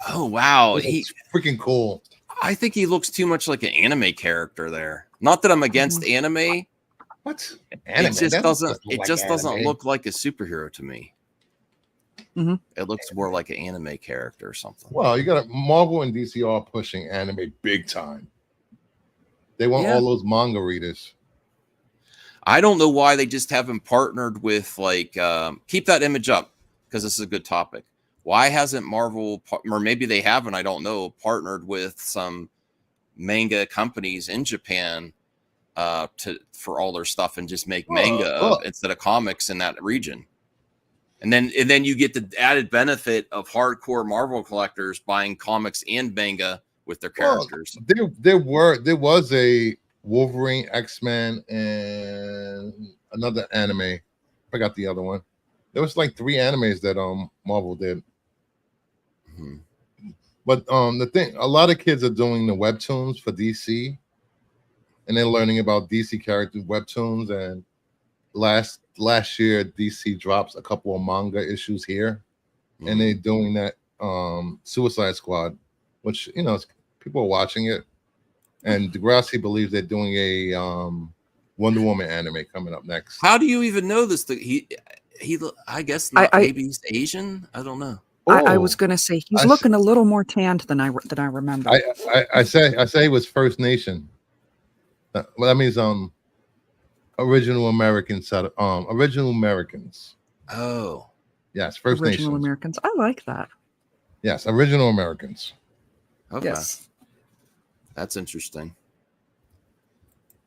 S1: Oh wow,
S2: It's freaking cool.
S1: I think he looks too much like an anime character there. Not that I'm against anime.
S2: What? Anime?
S1: It just doesn't look like a superhero to me.
S3: Mm-hmm.
S1: It looks more like an anime character or something.
S2: Well, you got Marvel and DC are pushing anime big time. They want all those manga readers.
S1: I don't know why they just haven't partnered with like keep that image up because this is a good topic. Why hasn't Marvel, or maybe they haven't, I don't know, partnered with some manga companies in Japan for all their stuff and just make manga instead of comics in that region? And then you get the added benefit of hardcore Marvel collectors buying comics and manga with their characters.
S2: There was a Wolverine, X-Men, and another anime. I forgot the other one. There was like 3 animes that Marvel did. But the thing, a lot of kids are doing the webtoons for DC, and they're learning about DC characters webtoons. And last year, DC drops a couple of manga issues here, and they're doing that Suicide Squad, which people are watching it. And Degrassi believes they're doing a Wonder Woman anime coming up next.
S1: How do you even know this? He I guess maybe he's Asian. I don't know.
S3: I was gonna say he's looking a little more tanned than I remember.
S2: I say it was First Nation. Well, that means original Americans. Original Americans.
S1: Oh,
S2: yes, First
S3: Original
S2: Nations.
S3: Americans. I like that.
S2: Yes, original Americans.
S1: Okay.
S3: Yes.
S1: That's interesting.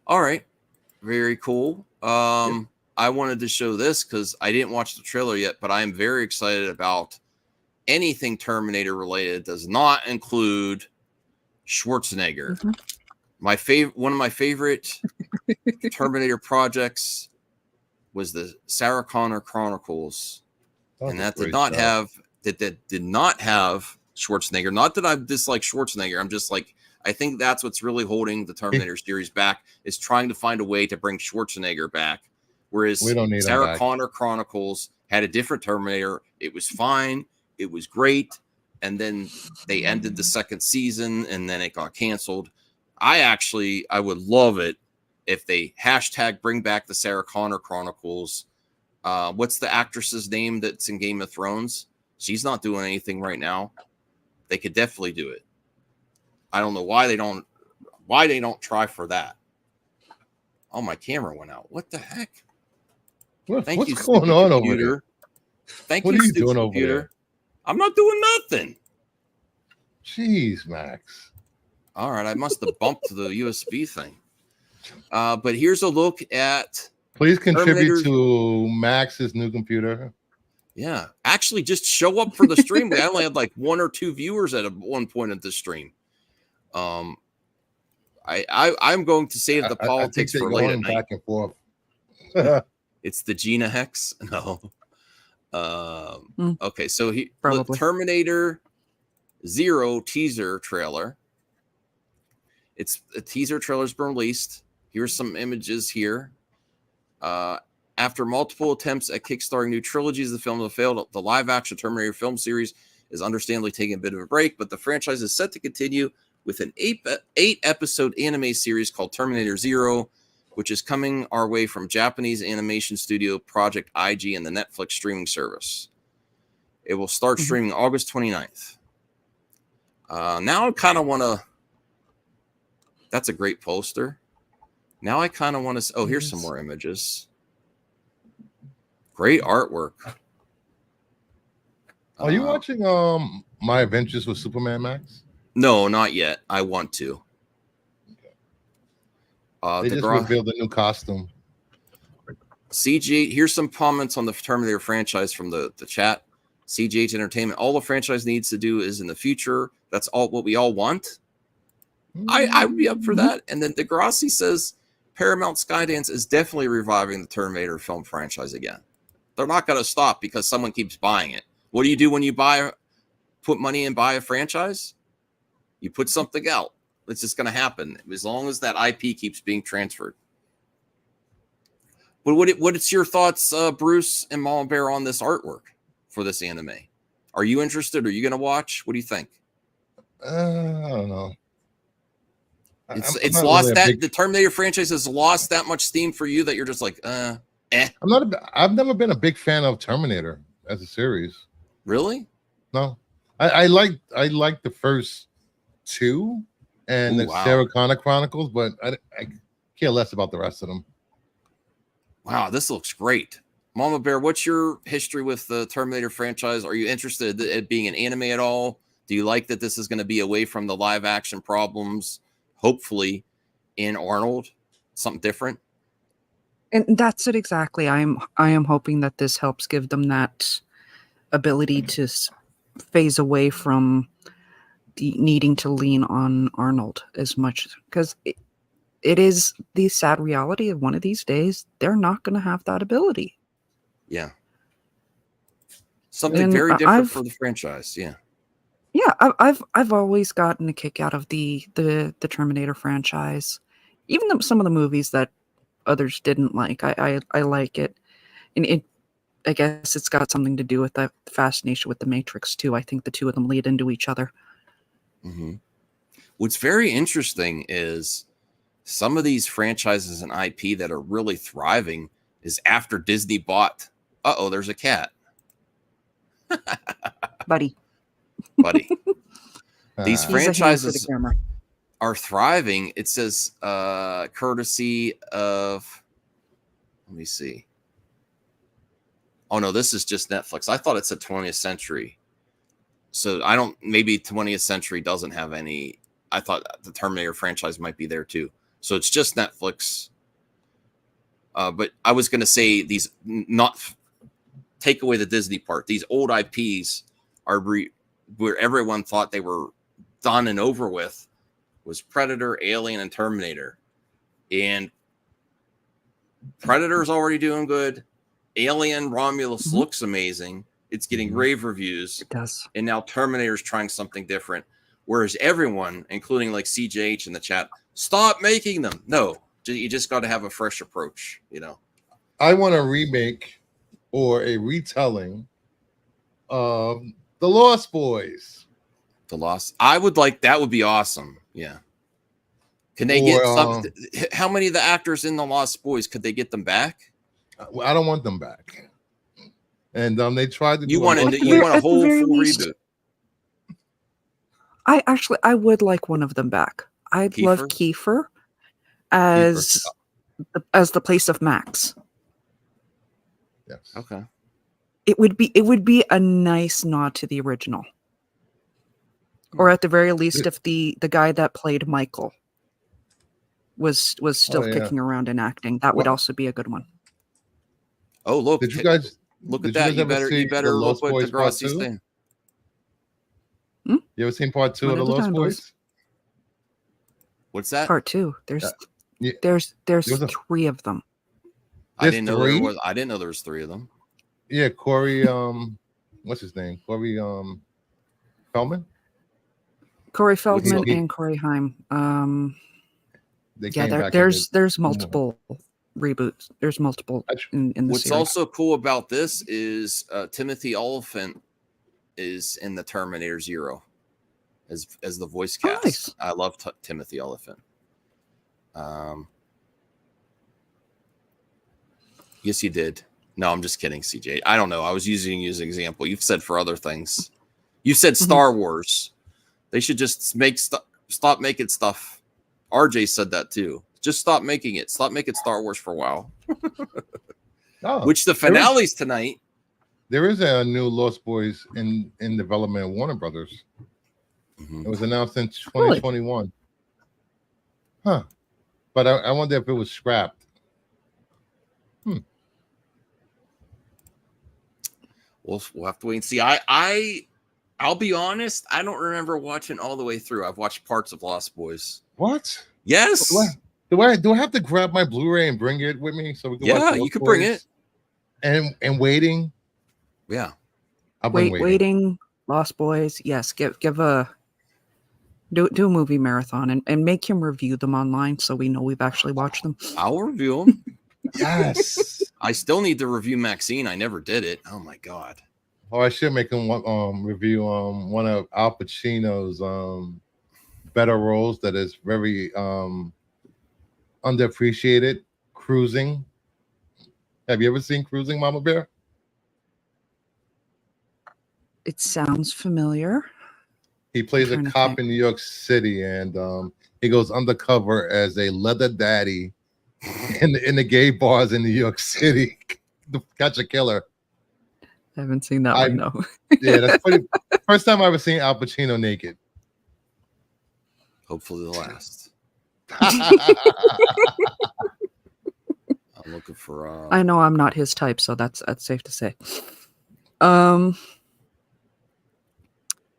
S1: All right. Very cool. I wanted to show this because I didn't watch the trailer yet, but I am very excited about anything Terminator related. Does not include Schwarzenegger. One of my favorite Terminator projects was the Sarah Connor Chronicles. And that did not have Schwarzenegger. Not that I dislike Schwarzenegger. I'm just like, I think that's what's really holding the Terminator series back, is trying to find a way to bring Schwarzenegger back. Whereas
S2: we don't need
S1: Sarah Connor Chronicles had a different Terminator. It was fine. It was great. And then they ended the second season and then it got canceled. I would love it if they bring back the Sarah Connor Chronicles. What's the actress's name that's in Game of Thrones? She's not doing anything right now. They could definitely do it. I don't know why they don't try for that. Oh, my camera went out. What the heck?
S2: What's going on over there?
S1: Thank you, stupid computer. I'm not doing nothing.
S2: Jeez, Max.
S1: All right, I must have bumped the USB thing. But here's a look at.
S2: Please contribute to Max's new computer.
S1: Yeah, actually, just show up for the stream. We only had like 1 or 2 viewers at one point at the stream. I'm going to save the politics for late at night.
S2: Back and forth.
S1: It's the Gina Hex. No. Okay, so Terminator 0 teaser trailer. It's a teaser trailer's been released. Here's some images here. After multiple attempts at kickstarting new trilogies, the film have failed. The live-action Terminator film series is understandably taking a bit of a break, but the franchise is set to continue with an 8-episode anime series called Terminator 0, which is coming our way from Japanese animation studio Project IG and the Netflix streaming service. It will start streaming August 29th. Now I kind of want to... That's a great poster. Now I kind of want to... Oh, here's some more images. Great artwork.
S2: Are you watching My Adventures with Superman, Max?
S1: No, not yet. I want to.
S2: They just revealed a new costume.
S1: CGH, here's some comments on the Terminator franchise from the chat. CGH Entertainment. All the franchise needs to do is in the future. That's all what we all want. I would be up for that. And then Degrassi says Paramount Skydance is definitely reviving the Terminator film franchise again. They're not going to stop because someone keeps buying it. What do you do when you put money and buy a franchise? You put something out. It's just going to happen as long as that IP keeps being transferred. But what's your thoughts, Bruce and Mama Bear, on this artwork for this anime? Are you interested? Are you going to watch? What do you think?
S2: I don't know.
S1: It's lost that the Terminator franchise has lost that much steam for you that you're just like, eh.
S2: I've never been a big fan of Terminator as a series.
S1: Really?
S2: No, I like the first two and the Sarah Connor Chronicles, but I care less about the rest of them.
S1: Wow, this looks great. Mama Bear, what's your history with the Terminator franchise? Are you interested in it being an anime at all? Do you like that this is going to be away from the live action problems, hopefully, in Arnold? Something different?
S3: And that's it exactly. I am hoping that this helps give them that ability to phase away from the needing to lean on Arnold as much, because it is the sad reality of one of these days they're not going to have that ability.
S1: Yeah. Something very different for the franchise. Yeah.
S3: Yeah, I've always gotten a kick out of the Terminator franchise, even though some of the movies that others didn't like. I like it, and I guess it's got something to do with the fascination with the Matrix too. I think the two of them lead into each other.
S1: Mm-hmm. What's very interesting is some of these franchises and IP that are really thriving is after Disney bought. There's a cat,
S3: buddy.
S1: These franchises are thriving. It says courtesy of, let me see. Oh no, this is just Netflix. I thought it said 20th Century. So maybe 20th Century doesn't have any. I thought the Terminator franchise might be there too. So it's just Netflix. But I was going to say these, not take away the Disney part. These old IPs are where everyone thought they were done and over with, was Predator, Alien, and Terminator. And Predator's already doing good. Alien Romulus looks amazing. It's getting rave reviews.
S3: It does.
S1: And now Terminator's trying something different. Whereas everyone, including like CJH in the chat, stop making them. No, you just got to have a fresh approach, you know.
S2: I want a remake or a retelling of The Lost Boys.
S1: I would like that. Would be awesome. Yeah. Can they get some? How many of the actors in The Lost Boys could they get them back?
S2: I don't want them back. And they tried to.
S1: You want a whole full reboot.
S3: I would like one of them back. I'd love Kiefer as the place of Max.
S2: Yes.
S1: Okay.
S3: It would be a nice nod to the original. Or at the very least, if the guy that played Michael was still kicking around and acting, that would also be a good one.
S1: Oh, look!
S2: Did you guys
S1: look at that? You better look what Degrassi's saying.
S2: You ever seen part 2 of The Lost Boys?
S1: What's that?
S3: Part 2. There's 3 of them.
S1: I didn't know there was 3 of them.
S2: Yeah, Corey. What's his name? Corey Feldman.
S3: Corey Feldman and Corey Haim. There's multiple reboots. There's multiple in the
S1: What's
S3: series.
S1: also cool about this is Timothy Olyphant is in the Terminator Zero as the voice cast. Nice. I love Timothy Olyphant. Yes, you did. No, I'm just kidding, CJ. I don't know. I was using you as an example. You've said for other things. You said Star Wars. They should just stop making stuff. RJ said that too. Just stop making it. Stop making Star Wars for a while. Which the finale's tonight.
S2: There is a new Lost Boys in development at Warner Brothers. It was announced in 2021. Really? Huh. But I wonder if it was scrapped.
S1: We'll have to wait and see. I'll be honest. I don't remember watching all the way through. I've watched parts of Lost Boys.
S2: What?
S1: Yes.
S2: Do I have to grab my Blu-ray and bring it with me so we can watch Lost
S1: you can
S2: Boys?
S1: Bring it.
S2: And waiting.
S1: Yeah.
S3: Waiting. Lost Boys. Yes. Give a do a movie marathon and make him review them online so we know we've actually watched them.
S1: I'll review them.
S2: Yes.
S1: I still need to review Maxine. I never did it. Oh my god.
S2: Oh, I should make him review one of Al Pacino's better roles that is very underappreciated. Cruising. Have you ever seen Cruising, Mama Bear?
S3: It sounds familiar.
S2: He plays a
S3: trying to
S2: cop
S3: think.
S2: in New York City, and he goes undercover as a leather daddy in the gay bars in New York City. Catch a killer.
S3: I haven't seen that one, no.
S2: Yeah, that's pretty. First time I ever seen Al Pacino naked.
S1: Hopefully the last. I'm looking for.
S3: I know I'm not his type, so that's safe to say.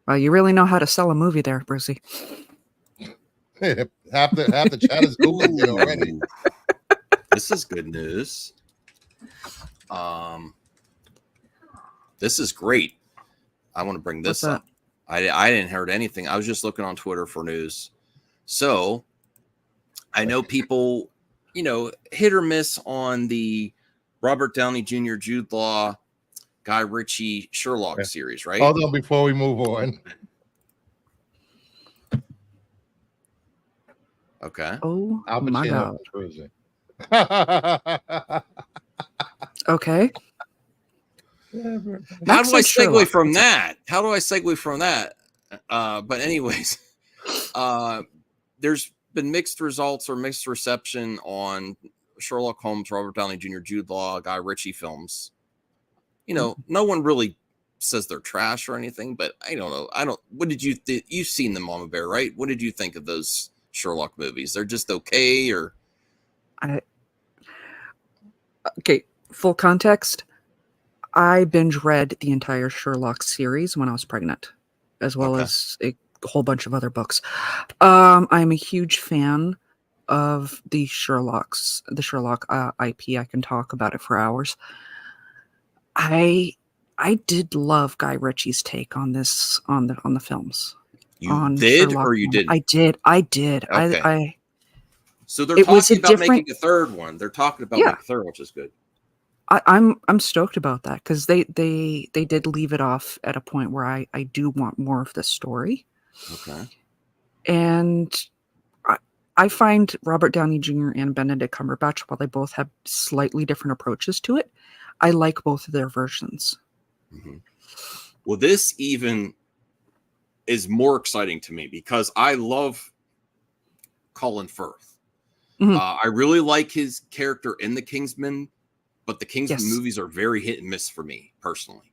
S3: Well, you really know how to sell a movie there, Brucey.
S2: half the chat is Googling it already.
S1: This is good news. This is great. I want to bring this up. I didn't heard anything. I was just looking on Twitter for news. So I know people, hit or miss on the Robert Downey Jr., Jude Law, Guy Ritchie Sherlock series, right?
S2: Hold on before we move on.
S1: Okay.
S3: Oh
S2: Al
S3: my
S2: Pacino
S3: god.
S2: Cruising.
S3: Okay.
S1: How do I segue from that? How do I segue from that? But anyways, there's been mixed results or mixed reception on Sherlock Holmes, Robert Downey Jr., Jude Law, Guy Ritchie films. No one really says they're trash or anything, but I don't know. What did you you've seen them, Mama Bear, right? What did you think of those Sherlock movies? They're just okay, or
S3: okay, full context. I binge read the entire Sherlock series when I was pregnant, as well as a whole bunch of other books. I'm a huge fan of the Sherlock IP. I can talk about it for hours. I did love Guy Ritchie's take on this on the films.
S1: You did Sherlock or you didn't?
S3: I did. Okay.
S1: So they're talking about making a third one. They're talking about making a third, which is good.
S3: I'm stoked about that because they did leave it off at a point where I do want more of the story.
S1: Okay.
S3: And I find Robert Downey Jr. and Benedict Cumberbatch, while they both have slightly different approaches to it, I like both of their versions.
S1: Mm-hmm. Well, this even is more exciting to me because I love Colin Firth. Mm-hmm. I really like his character in The Kingsman, but the Kingsman movies are very hit and miss for me personally.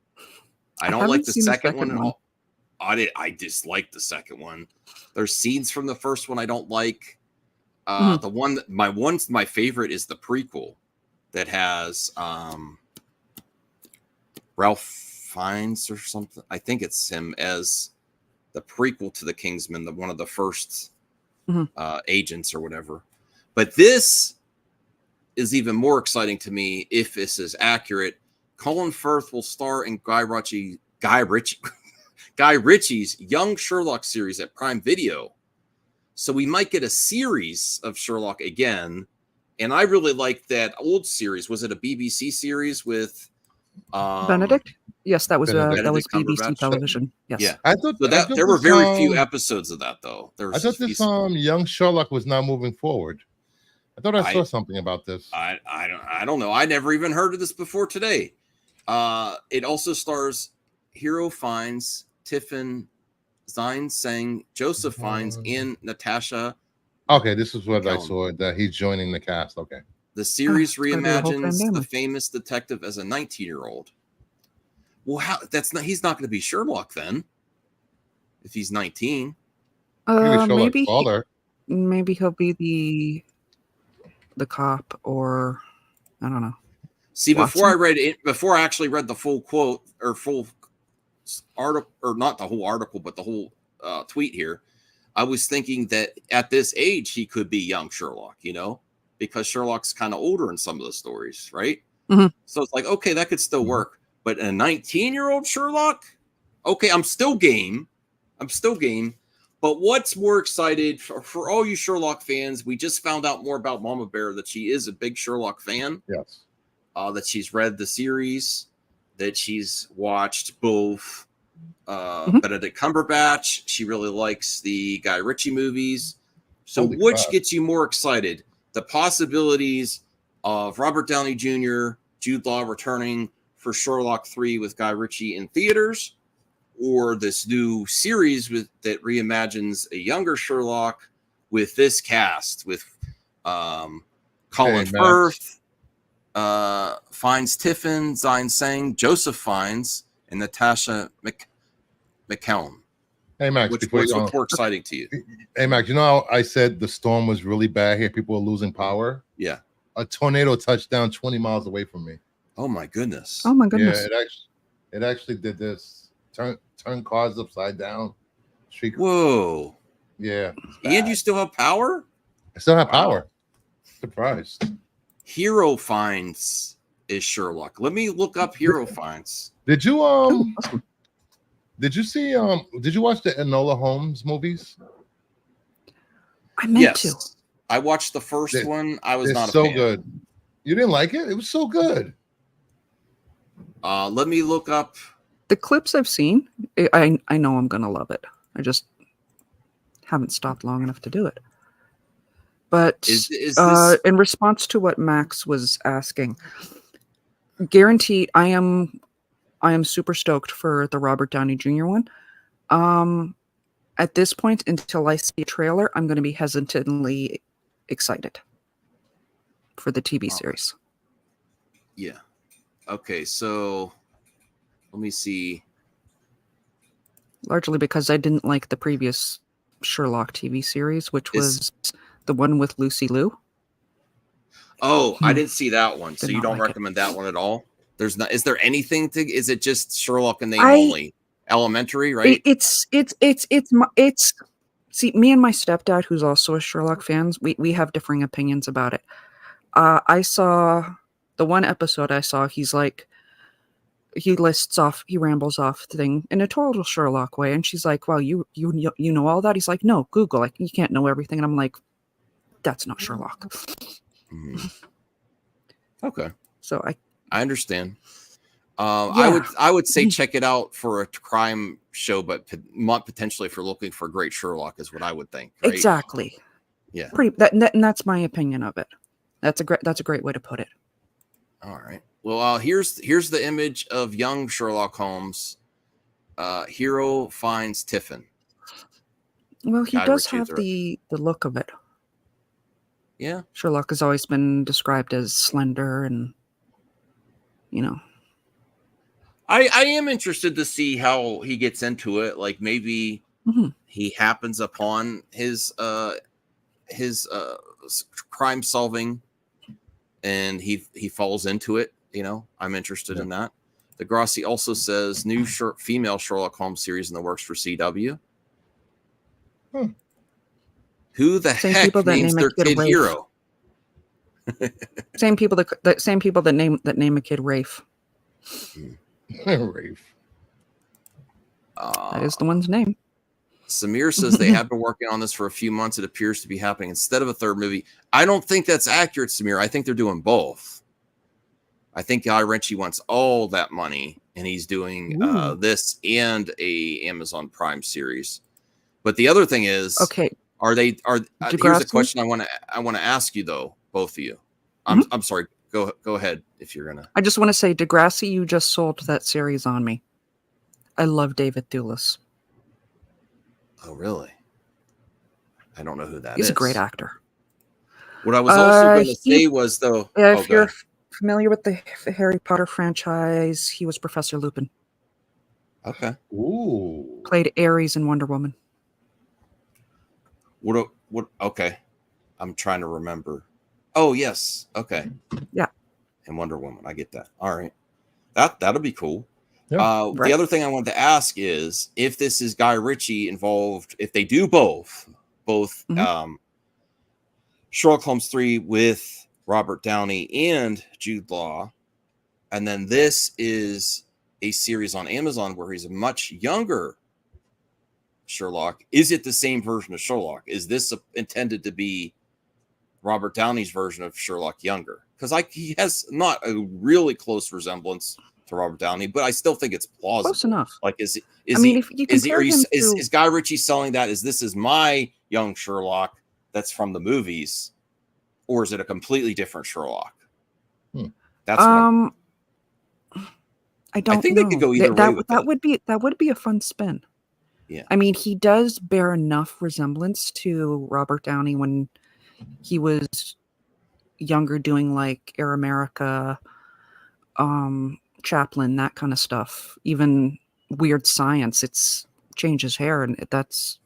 S1: I don't like the second one at all. I dislike the second one. There's scenes from the first one I don't like. The one my favorite is the prequel that has Ralph Fiennes or something. I think it's him as the prequel to the Kingsman, one of the first agents or whatever. But this is even more exciting to me if this is accurate. Colin Firth will star in Guy Ritchie's Young Sherlock series at Prime Video. So we might get a series of Sherlock again. And I really like that old series. Was it a BBC series with
S3: Benedict? Yes, that was BBC television. Yes.
S2: Yeah. I thought
S1: there were very few episodes of that though.
S2: I thought this Young Sherlock was not moving forward. I thought I saw something about this.
S1: I don't know. I never even heard of this before today. It also stars Hero Fiennes, Tiffin Sang, Joseph Fiennes, and Natasha.
S2: Okay, this is what I saw, that he's joining the cast. Okay.
S1: The series reimagines the famous detective as a 19-year-old. Well, he's not going to be Sherlock then. If he's 19.
S3: Maybe he'll be the cop, or I don't know.
S1: See, before I actually read the full quote or full article, or not the whole article, but the whole tweet here, I was thinking that at this age he could be young Sherlock, because Sherlock's kind of older in some of the stories, right? Mm-hmm. So it's like, okay, that could still work. But a 19-year-old Sherlock, okay, I'm still game. But what's more excited for all you Sherlock fans? We just found out more about Mama Bear, that she is a big Sherlock fan.
S2: Yes.
S1: That she's read the series, that she's watched both Benedict Cumberbatch. She really likes the Guy Ritchie movies. So
S2: Holy
S1: which
S2: crap.
S1: gets you more excited? The possibilities of Robert Downey Jr., Jude Law returning for Sherlock 3 with Guy Ritchie in theaters, or this new series that reimagines a younger Sherlock with this cast, with Colin
S2: Hey,
S1: Firth, Fiennes Tiffin, Zion Sang, Joseph Fiennes, and Natasha McCallum.
S2: Hey, Max,
S1: Which
S2: before
S1: one's
S2: you
S1: more exciting to you?
S2: Hey, Max, you know how I said the storm was really bad here? People were losing power.
S1: Yeah.
S2: A tornado touched down 20 miles away from me.
S1: Oh my goodness.
S3: Oh my goodness.
S2: Yeah, it actually did this. Turn cars upside down.
S1: Whoa.
S2: Yeah.
S1: And you still have power?
S2: I still have power. Surprised.
S1: Hero Finds is Sherlock. Let me look up Hero Finds.
S2: Did you did you see did you watch the Enola Holmes movies?
S3: I meant to.
S1: I watched the first one. I was not a
S2: so
S1: fan.
S2: Good. You didn't like it? It was so good.
S1: Let me look up
S3: The clips I've seen, I know I'm gonna love it. I just haven't stopped long enough to do it. But
S1: is this
S3: in response to what Max was asking, guaranteed, I am super stoked for the Robert Downey Jr. one. At this point, until I see a trailer, I'm going to be hesitantly excited for the TV series.
S1: Yeah. Okay, so let me see.
S3: Largely because I didn't like the previous Sherlock TV series, which was the one with Lucy Liu.
S1: Oh, I didn't see that one. So
S3: Did
S1: you
S3: not
S1: don't
S3: like
S1: recommend that one at all? There's not. Is there anything to? Is it just Sherlock and name only? Elementary, right?
S3: It's. See, me and my stepdad, who's also a Sherlock fan, we have differing opinions about it. I saw the one episode I saw. He's like, he rambles off thing in a total Sherlock way, and she's like, "Wow, you know all that?" He's like, "No, Google. Like, you can't know everything." And I'm like, "That's not Sherlock."
S1: Okay,
S3: so
S1: I understand.
S3: Yeah.
S1: I would say check it out for a crime show, but not potentially for looking for great Sherlock is what I would think. Right?
S3: Exactly.
S1: Yeah.
S3: And that's my opinion of it. That's a great way to put it.
S1: All right. Well, here's the image of young Sherlock Holmes. Hero Finds Tiffin.
S3: Well, he
S1: Guy
S3: does
S1: Ritchie
S3: have the look of it.
S1: Yeah.
S3: Sherlock has always been described as slender and, you know.
S1: I am interested to see how he gets into it. Like maybe he happens upon his crime solving and he falls into it. You know, I'm interested in that. The Grassi also says new female Sherlock Holmes series in the works for CW. Who the heck names their kid Hero?
S3: Same people that name a kid Rafe.
S2: Rafe.
S3: That is the one's name.
S1: Samir says they have been working on this for a few months. It appears to be happening instead of a third movie. I don't think that's accurate, Samir. I think they're doing both. I think Guy Ritchie wants all that money, and he's doing this and a Amazon Prime series. But the other thing is,
S3: okay,
S1: here's a question I want to ask you though, both of you. I'm sorry. Go ahead if you're gonna.
S3: I just want to say, Degrassi, you just sold that series on me. I love David Thewlis.
S1: Oh, really? I don't know who that is.
S3: He's a great actor.
S1: What I was also going to say was, though...
S3: if you're familiar with the Harry Potter franchise, he was Professor Lupin.
S1: Okay.
S2: Ooh.
S3: Played Ares in Wonder Woman.
S1: What? Okay. I'm trying to remember. Oh, yes. Okay.
S3: Yeah.
S1: And Wonder Woman. I get that. All right. That'll be cool.
S2: Yeah,
S1: The other thing I wanted to ask is if this is Guy Ritchie involved, if they do both Sherlock Holmes 3 with Robert Downey and Jude Law, and then this is a series on Amazon where he's a much younger Sherlock, is it the same version of Sherlock? Is this intended to be Robert Downey's version of Sherlock younger? Because he has not a really close resemblance to Robert Downey, but I still think it's plausible.
S3: Close enough.
S1: Like, is
S3: if you compare him to...
S1: is Guy Ritchie selling that as this is my young Sherlock that's from the movies, or is it a completely different Sherlock? That's
S3: I don't
S1: think
S3: know.
S1: they could go either way with
S3: that would be a fun spin.
S1: Yeah.
S3: I mean, he does bear enough resemblance to Robert Downey when he was younger, doing like Air America, Chaplin, that kind of stuff. Even Weird Science, it's changed his hair, and that's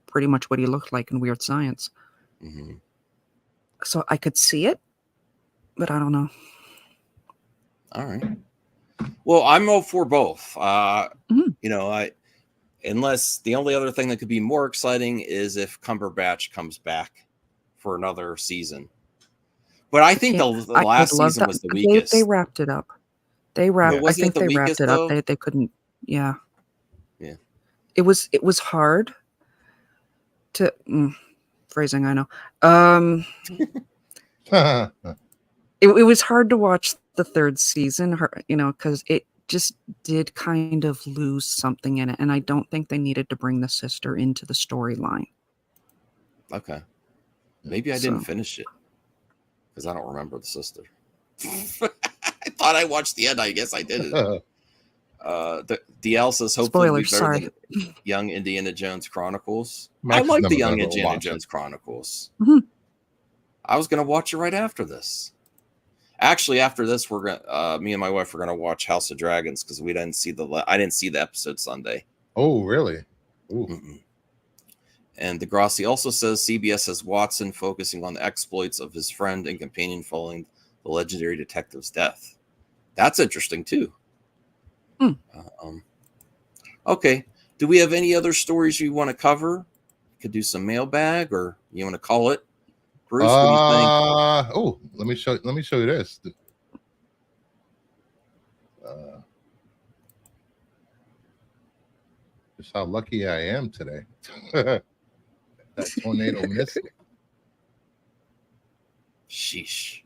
S3: pretty much what he looked like in Weird Science.
S1: Mm-hmm.
S3: So I could see it, but I don't know.
S1: All right. Well, I'm all for both. Unless the only other thing that could be more exciting is if Cumberbatch comes back for another season. But I think the last season was the weakest.
S3: They wrapped it up. I think they wrapped it up. They couldn't. Yeah.
S1: Yeah.
S3: It was hard to phrasing. I know. It was hard to watch the third season, because it just did kind of lose something in it, and I don't think they needed to bring the sister into the storyline.
S1: Okay. Maybe I didn't finish it because I don't remember the sister. I thought I watched the end. I guess I didn't. DL says hopefully it'll be better than Young Indiana Jones Chronicles. I like the Young Indiana Jones Chronicles.
S3: Mm-hmm.
S1: I was going to watch it right after this. Actually, after this, we're gonna me and my wife are gonna watch House of Dragons because I didn't see the episode Sunday.
S2: Oh, really?
S1: Mm-mm. And Degrassi also says CBS has Watson focusing on the exploits of his friend and companion following the legendary detective's death. That's interesting too. Okay. Do we have any other stories you want to cover? Could do some mailbag, or you want to call it? Bruce, what do you think?
S2: Oh, let me show you this. Just how lucky I am today. That tornado missed me.
S1: Sheesh.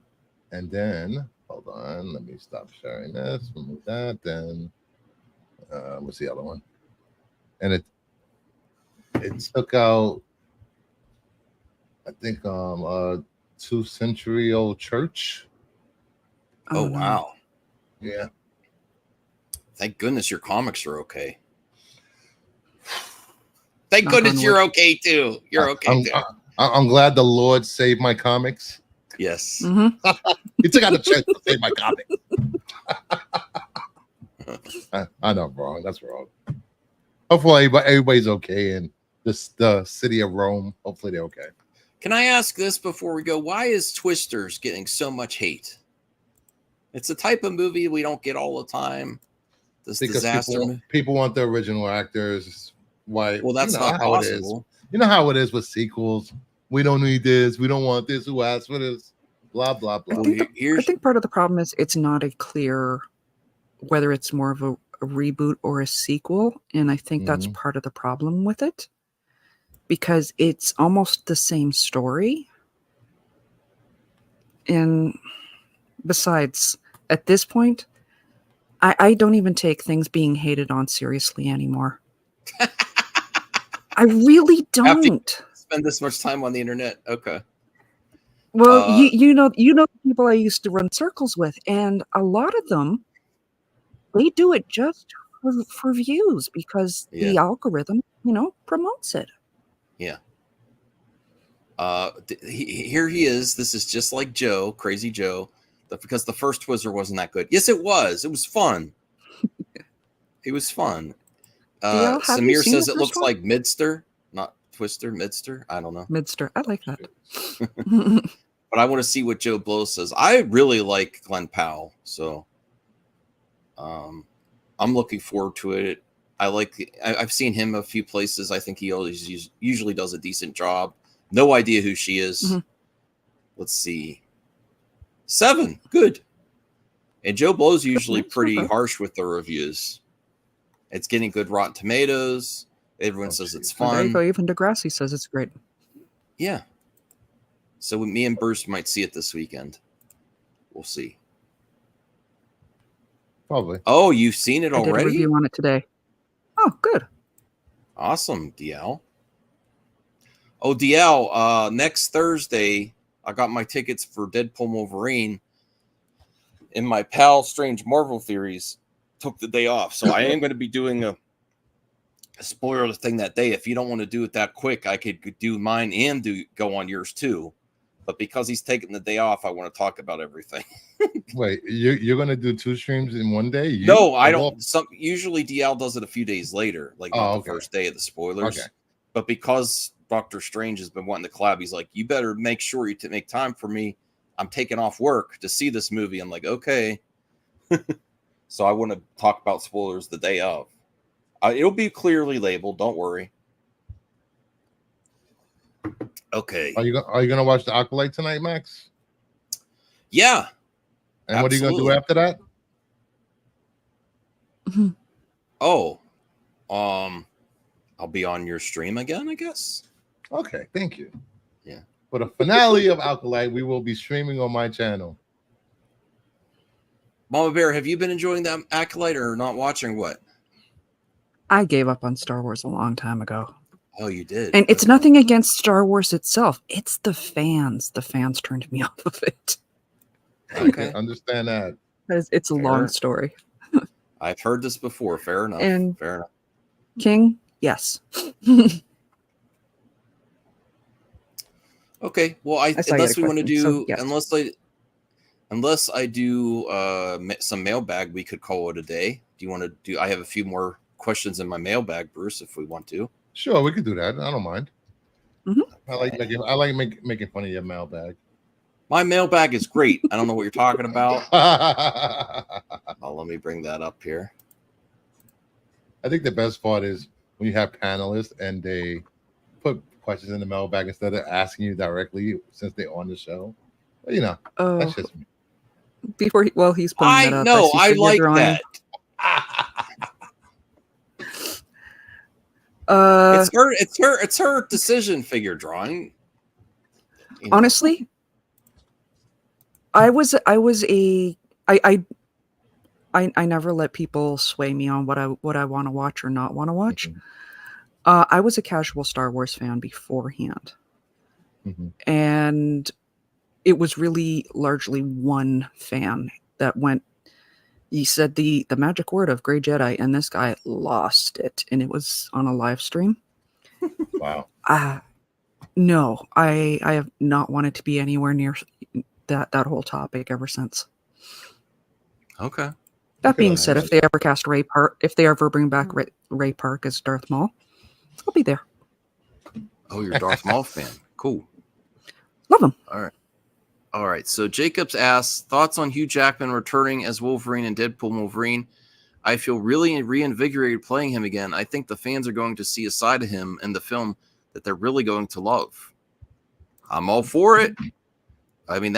S2: And then, hold on, let me stop sharing this. Remove that. Then, what's the other one? And it took out, I think, a 2-century-old church.
S1: Oh, wow.
S2: Yeah.
S1: Thank goodness your comics are okay. Thank goodness you're okay too. You're okay too.
S2: I'm glad the Lord saved my comics.
S1: Yes.
S3: Mm-hmm.
S2: He took out the chance to save my comics. I know, wrong. That's wrong. Hopefully, everybody's okay in the city of Rome. Hopefully, they're okay.
S1: Can I ask this before we go? Why is Twisters getting so much hate? It's a type of movie we don't get all the time. This
S2: because
S1: disaster.
S2: People want the original actors. Why?
S1: Well, that's not
S2: how
S1: possible.
S2: It is. You know how it is with sequels. We don't need this. We don't want this. Who asked for this? Blah blah blah.
S3: I think part of the problem is it's not a clear whether it's more of a reboot or a sequel, and I think that's part of the problem with it, because it's almost the same story. And besides, at this point, I don't even take things being hated on seriously anymore. I really don't.
S1: Spend this much time on the internet. Okay.
S3: Well, you know the people I used to run circles with, and a lot of them, they do it just for views because the algorithm, promotes it.
S1: Yeah. Here he is. This is just like Joe, Crazy Joe, because the first Twister wasn't that good. Yes, it was. It was fun. It was fun. Samir says it looks like Midster, not Twister. Midster. I don't know.
S3: Midster. I like that.
S1: But I want to see what Joe Blow says. I really like Glenn Powell, so I'm looking forward to it. I've seen him a few places. I think he always usually does a decent job. No idea who she is. Mm-hmm. Let's see. 7. Good. And Joe Blow's usually pretty harsh with the reviews. It's getting good Rotten Tomatoes. Everyone says it's
S3: Well, there you
S1: fun.
S3: go. Even Degrassi says it's great.
S1: Yeah. So me and Bruce might see it this weekend. We'll see.
S2: Probably.
S1: Oh, you've seen it
S3: I did a
S1: already?
S3: review on it today. Oh, good.
S1: Awesome, DL. Oh, DL, next Thursday, I got my tickets for Deadpool Wolverine, and my pal Strange Marvel Theories took the day off. So I am going to be doing a spoiler thing that day. If you don't want to do it that quick, I could do mine and go on yours too. But because he's taking the day off, I want to talk about everything.
S2: Wait, you're gonna do 2 streams in one day?
S1: No, I don't. Usually DL does it a few days later, like not the first day of the spoilers.
S2: Okay.
S1: But because Doctor Strange has been wanting to collab, he's like, you better make sure you make time for me. I'm taking off work to see this movie. I'm like, okay. So I want to talk about spoilers the day of. It'll be clearly labeled. Don't worry. Okay.
S2: Are you gonna watch the Acolyte tonight, Max?
S1: Yeah.
S2: And absolutely. What are you gonna do after that?
S1: Oh, I'll be on your stream again, I guess.
S2: Okay, thank you.
S1: Yeah.
S2: For the finale of Acolyte, we will be streaming on my channel.
S1: Mama Bear, have you been enjoying that Acolyte or not watching what?
S3: I gave up on Star Wars a long time ago.
S1: Oh, you did?
S3: And it's nothing against Star Wars itself. It's the fans. The fans turned me off of it.
S2: Okay, I understand that.
S3: It's a long story.
S1: I've heard this before. Fair enough.
S3: And
S1: fair enough.
S3: King, yes.
S1: Okay. Well, unless we want to do,
S3: so, yes.
S1: unless I do some mailbag, we could call it a day. Do you want to do? I have a few more questions in my mailbag, Bruce, if we want to.
S2: Sure, we could do that. I don't mind.
S3: Mm-hmm.
S2: I like making fun of your mailbag.
S1: My mailbag is great. I don't know what you're talking about. Oh, let me bring that up here.
S2: I think the best part is when you have panelists and they put questions in the mailbag instead of asking you directly since they're on the show. You know, that's just me.
S3: Before he's putting that up.
S1: No, I like that. It's her decision figure drawing.
S3: You know. Honestly, I never let people sway me on what I want to watch or not want to watch. Mm-hmm. I was a casual Star Wars fan beforehand. Mm-hmm. And it was really largely one fan that went, he said the magic word of Grey Jedi, and this guy lost it, and it was on a live stream.
S2: Wow.
S3: No, I have not wanted to be anywhere near that whole topic ever since.
S1: Okay.
S3: That being said, if they ever cast Ray Park, if they ever bring back Ray Park as Darth Maul, I'll be there.
S1: Oh, you're a Darth Maul fan. Cool.
S3: Love him.
S1: All right. So Jacobs asks, thoughts on Hugh Jackman returning as Wolverine and Deadpool Wolverine? I feel really reinvigorated playing him again. I think the fans are going to see a side of him in the film that they're really going to love. I'm all for it. I mean,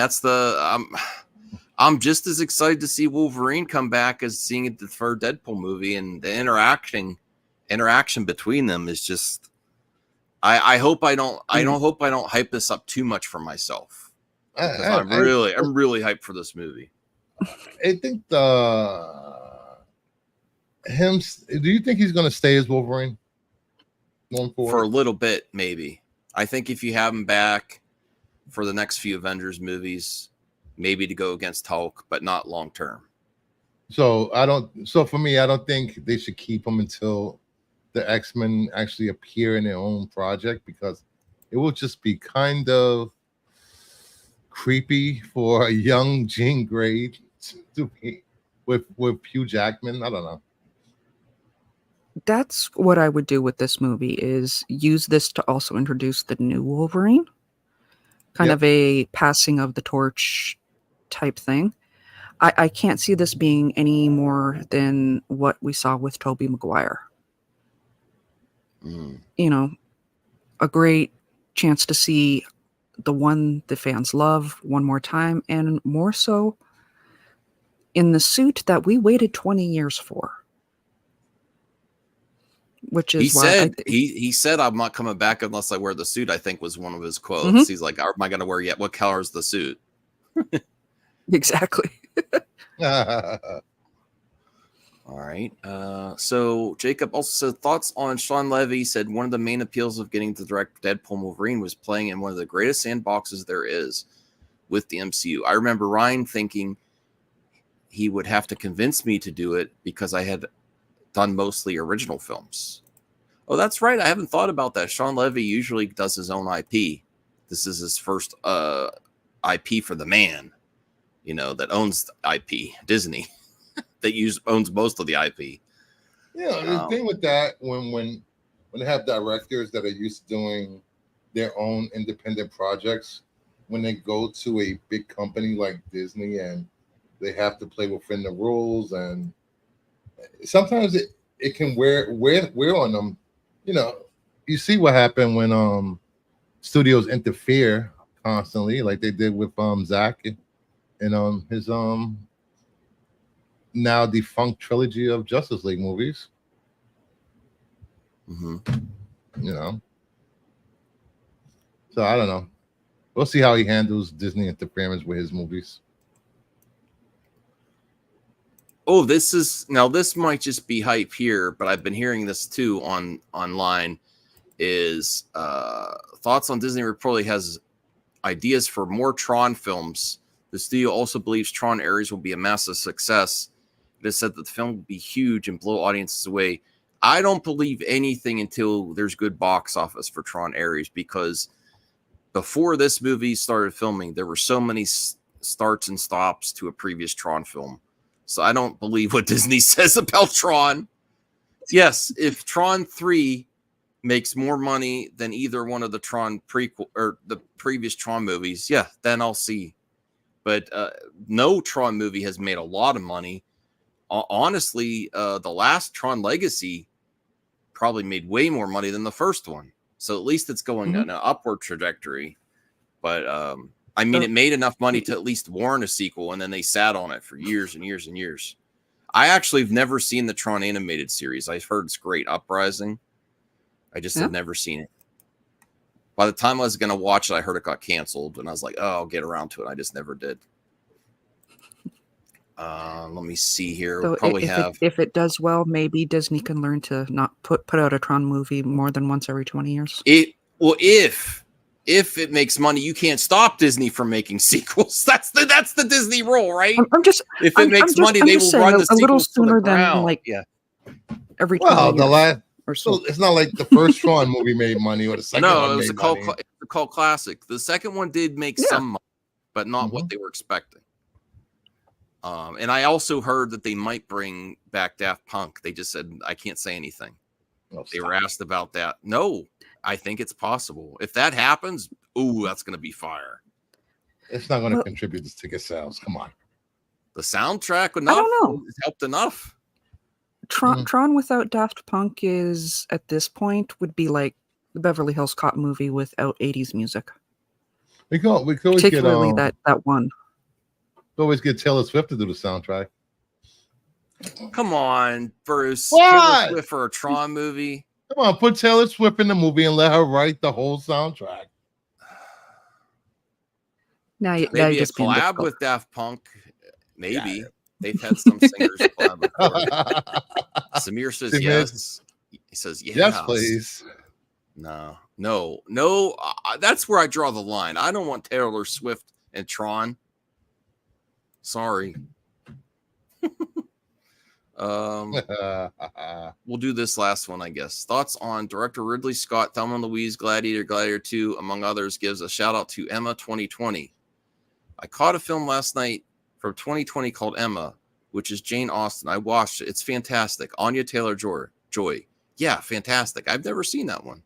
S1: I'm just as excited to see Wolverine come back as seeing it for a Deadpool movie, and the interaction between them is just. I hope I don't hype this up too much for myself. I'm really hyped for this movie.
S2: I think do you think he's going to stay as Wolverine going forward?
S1: For a little bit, maybe. I think if you have him back for the next few Avengers movies, maybe to go against Hulk, but not long term.
S2: So for me, I don't think they should keep him until the X-Men actually appear in their own project, because it will just be kind of creepy for a young Jean Grey to be with Hugh Jackman. I don't know.
S3: That's what I would do with this movie, is use this to also introduce the new Wolverine. Kind of a passing of the torch type thing. I can't see this being any more than what we saw with Tobey Maguire. You know, a great chance to see the one the fans love one more time, and more so in the suit that we waited 20 years for. which
S1: He
S3: is why
S1: said he said I'm not coming back unless I wear the suit. I think was one of his quotes.
S3: Mhm.
S1: He's like, "Am I going to wear yet? What color is the suit?"
S3: exactly.
S1: All right. So Jacob also said thoughts on Sean Levy. Said one of the main appeals of getting to direct Deadpool and Wolverine was playing in one of the greatest sandboxes there is with the MCU. I remember Ryan thinking he would have to convince me to do it because I had done mostly original films. Oh, that's right. I haven't thought about that. Sean Levy usually does his own IP. This is his first IP for the man, that owns IP, Disney, that owns most of the IP.
S2: Yeah, the thing with that, when they have directors that are used to doing their own independent projects, when they go to a big company like Disney and they have to play within the rules, and sometimes it can wear on them. You see what happened when studios interfere constantly, like they did with Zach and his now defunct trilogy of Justice League movies. So I don't know. We'll see how he handles Disney interference with his movies.
S1: Oh, this might just be hype here, but I've been hearing this too online. Is thoughts on Disney reportedly has ideas for more Tron films. The studio also believes Tron Ares will be a massive success. It has said that the film will be huge and blow audiences away. I don't believe anything until there's good box office for Tron Ares, because before this movie started filming, there were so many starts and stops to a previous Tron film. So I don't believe what Disney says about Tron. Yes, if Tron 3 makes more money than either one of the Tron prequel or the previous Tron movies, yeah, then I'll see. But no Tron movie has made a lot of money. Honestly, the last Tron Legacy probably made way more money than the first one. So at least it's going on an upward trajectory. But I mean, it made enough money to at least warrant a sequel, and then they sat on it for years and years and years. I actually have never seen the Tron animated series. I've heard it's great, Uprising. I just have never seen it. By the time I was going to watch it, I heard it got canceled, and I was like, oh, I'll get around to it. I just never did. Let me see here.
S3: So
S1: Probably
S3: if it does well, maybe Disney can learn to not put out a Tron movie more than once every 20 years.
S1: If it makes money, you can't stop Disney from making sequels. That's the Disney rule, right? If it makes money, they will run the sequels a little sooner than
S3: every 20 years. Or so.
S2: It's not like the first Tron movie made money or the second one. No, it was a
S1: cult classic. The second one did make some money, but not what they were expecting. And I also heard that they might bring back Daft Punk. They just said, I can't say anything. They were asked about that. No, I think it's possible. If that happens, that's going to be fire.
S2: It's not going to contribute to ticket sales. Come on.
S1: The soundtrack
S3: I don't know.
S1: Helped enough.
S3: Tron without Daft Punk is, at this point, would be like the Beverly Hills Cop movie without 80s music.
S2: We could always
S3: particularly that one.
S2: We always get Taylor Swift to do the soundtrack.
S1: Come on, Bruce.
S2: Why?
S1: Taylor Swift for a Tron movie.
S2: Come on, put Taylor Swift in the movie and let her write the whole soundtrack.
S1: Maybe a collab with Daft Punk. Maybe. Yeah. They've had some singers collab before. Samir says yes. He says yes.
S2: Yes, please.
S1: No. That's where I draw the line. I don't want Taylor Swift and Tron. Sorry. We'll do this last one, I guess. Thoughts on director Ridley Scott, Thelma and Louise, Gladiator 2, among others, gives a shout out to Emma 2020. I caught a film last night from 2020 called Emma, which is Jane Austen. I watched it. It's fantastic. Anya Taylor-Joy. Yeah, fantastic. I've never seen that one.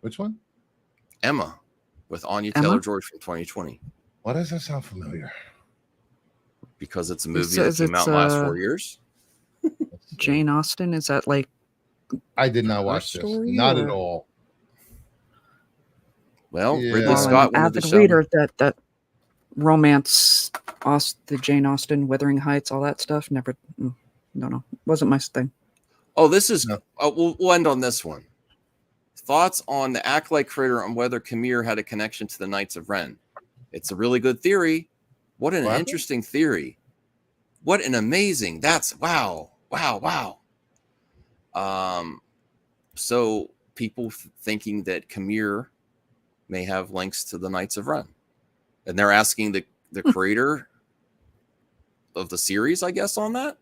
S2: Which one?
S1: Emma, with Anya Taylor-Joy from 2020.
S2: Why does that sound familiar?
S1: Because it's a movie that came out last 4 years.
S3: Jane Austen, is that like?
S2: I did not watch this. Not at all.
S1: Well, Ridley Scott,
S3: an avid reader, that romance, the Jane Austen, Wuthering Heights, all that stuff. Never, no, wasn't my thing.
S1: Oh, this is.
S2: No.
S1: We'll end on this one. Thoughts on the Acolyte creator on whether Khmer had a connection to the Knights of Ren? It's a really good theory. What an interesting theory. What an amazing. That's wow. So people thinking that Khmer may have links to the Knights of Ren, and they're asking the creator of the series, I guess, on that.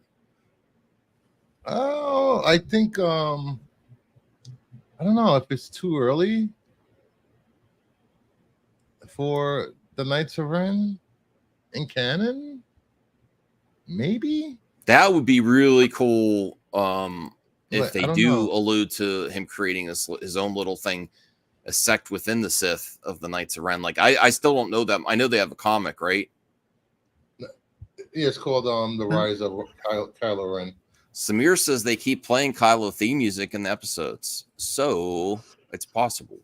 S2: Oh, I think I don't know if it's too early for the Knights of Ren in canon. Maybe
S1: that would be really cool. If they do allude to him creating his own little thing, a sect within the Sith of the Knights of Ren. Like I still don't know them. I know they have a comic, right?
S2: Yeah, it's called The Rise of Kylo Ren.
S1: Samir says they keep playing Kylo theme music in the episodes, so it's possible.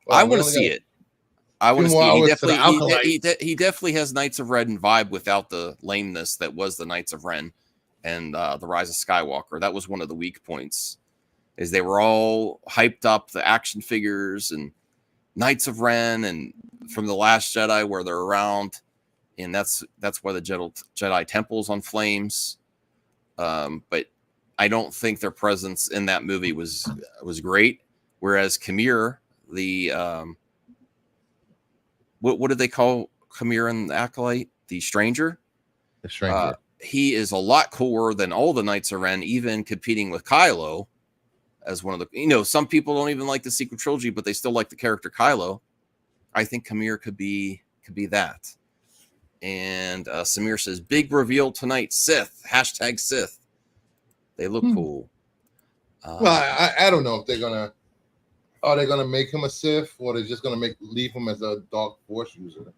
S1: Well, I want to see it. I want to see. He definitely has Knights of Ren vibe without the lameness that was the Knights of Ren and the Rise of Skywalker. That was one of the weak points, is they were all hyped up, the action figures and Knights of Ren and from The Last Jedi where they're around, and that's why the Jedi Temple's on flames. But I don't think their presence in that movie was great. Whereas Khmer, the what did they call Khmer in the Acolyte? The Stranger.
S2: The Stranger.
S1: He is a lot cooler than all the Knights of Ren, even competing with Kylo as one of the. Some people don't even like the sequel trilogy, but they still like the character Kylo. I think Khmer could be that. And Samir says, big reveal tonight, Sith, #Sith. They look cool.
S2: Well, I don't know if they're gonna. Are they gonna make him a Sith, or they're just gonna leave him as a dark Force user?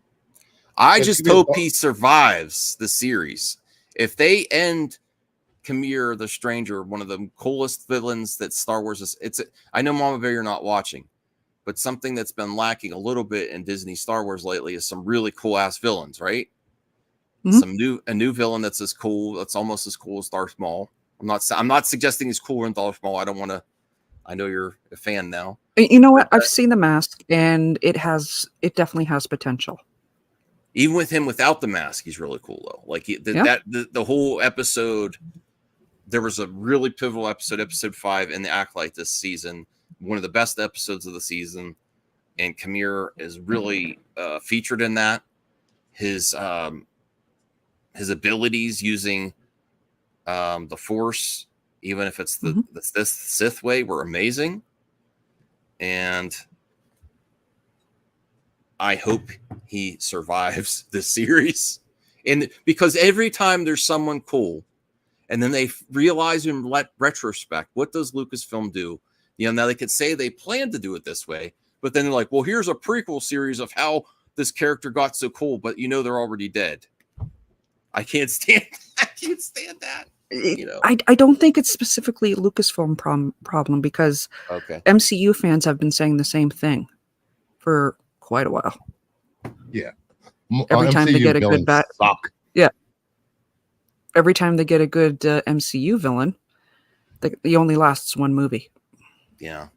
S1: I just hope he survives the series. If they end Khmer the Stranger, one of the coolest villains that Star Wars is, I know Mama Bear, you're not watching, but something that's been lacking a little bit in Disney Star Wars lately is some really cool ass villains, right? Mm-hmm. A new villain that's as cool, that's almost as cool as Darth Maul. I'm not suggesting he's cooler than Darth Maul. I don't want to. I know you're a fan now.
S3: You know what? I've seen the mask, and it definitely has potential.
S1: Even with him without the mask, he's really cool though. Like the whole episode, there was a really pivotal episode 5 in the Acolyte this season, one of the best episodes of the season, and Khmer is really featured in that. His abilities using the Force, even if it's the Sith way, were amazing. And I hope he survives this series. And because every time there's someone cool, and then they realize in retrospect, what does Lucasfilm do? Now they could say they planned to do it this way, but then they're like, well, here's a prequel series of how this character got so cool, but they're already dead. I can't stand that.
S3: I don't think it's specifically a Lucasfilm problem because MCU fans have been saying the same thing for quite a while.
S2: Yeah.
S3: Every time they get a good every time they get a good MCU villain, he only lasts one movie.
S1: Yeah.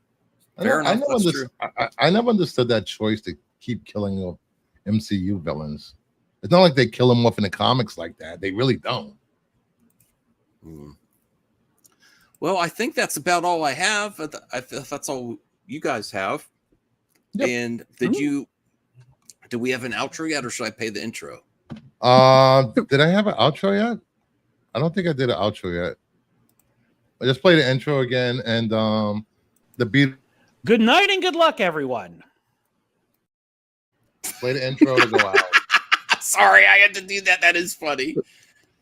S2: I never understood that choice to keep killing the MCU villains. It's not like they kill them off in the comics like that. They really don't.
S1: Well, I think that's about all I have. That's all you guys have. Yep. And do we have an outro yet, or should I pay the intro?
S2: Did I have an outro yet? I don't think I did an outro yet. I just play the intro again and the beat.
S4: Good night and good luck, everyone.
S2: Play the intro to go out.
S1: Sorry, I had to do that. That is funny.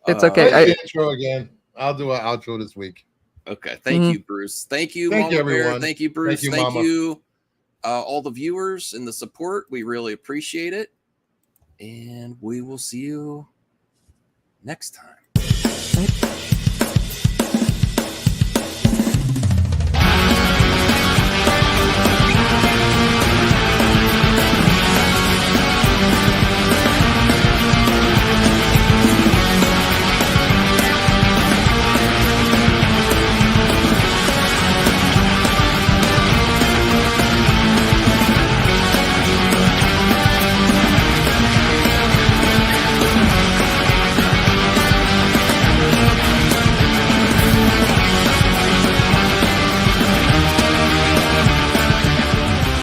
S3: It's okay.
S2: Play the intro again. I'll do an outro this week.
S1: Okay. Thank you, Bruce. Thank you, Mama
S2: everyone.
S1: Bear. Thank you, Bruce.
S2: Thank
S1: you, all the viewers and the support. We really appreciate it. And we will see you next time.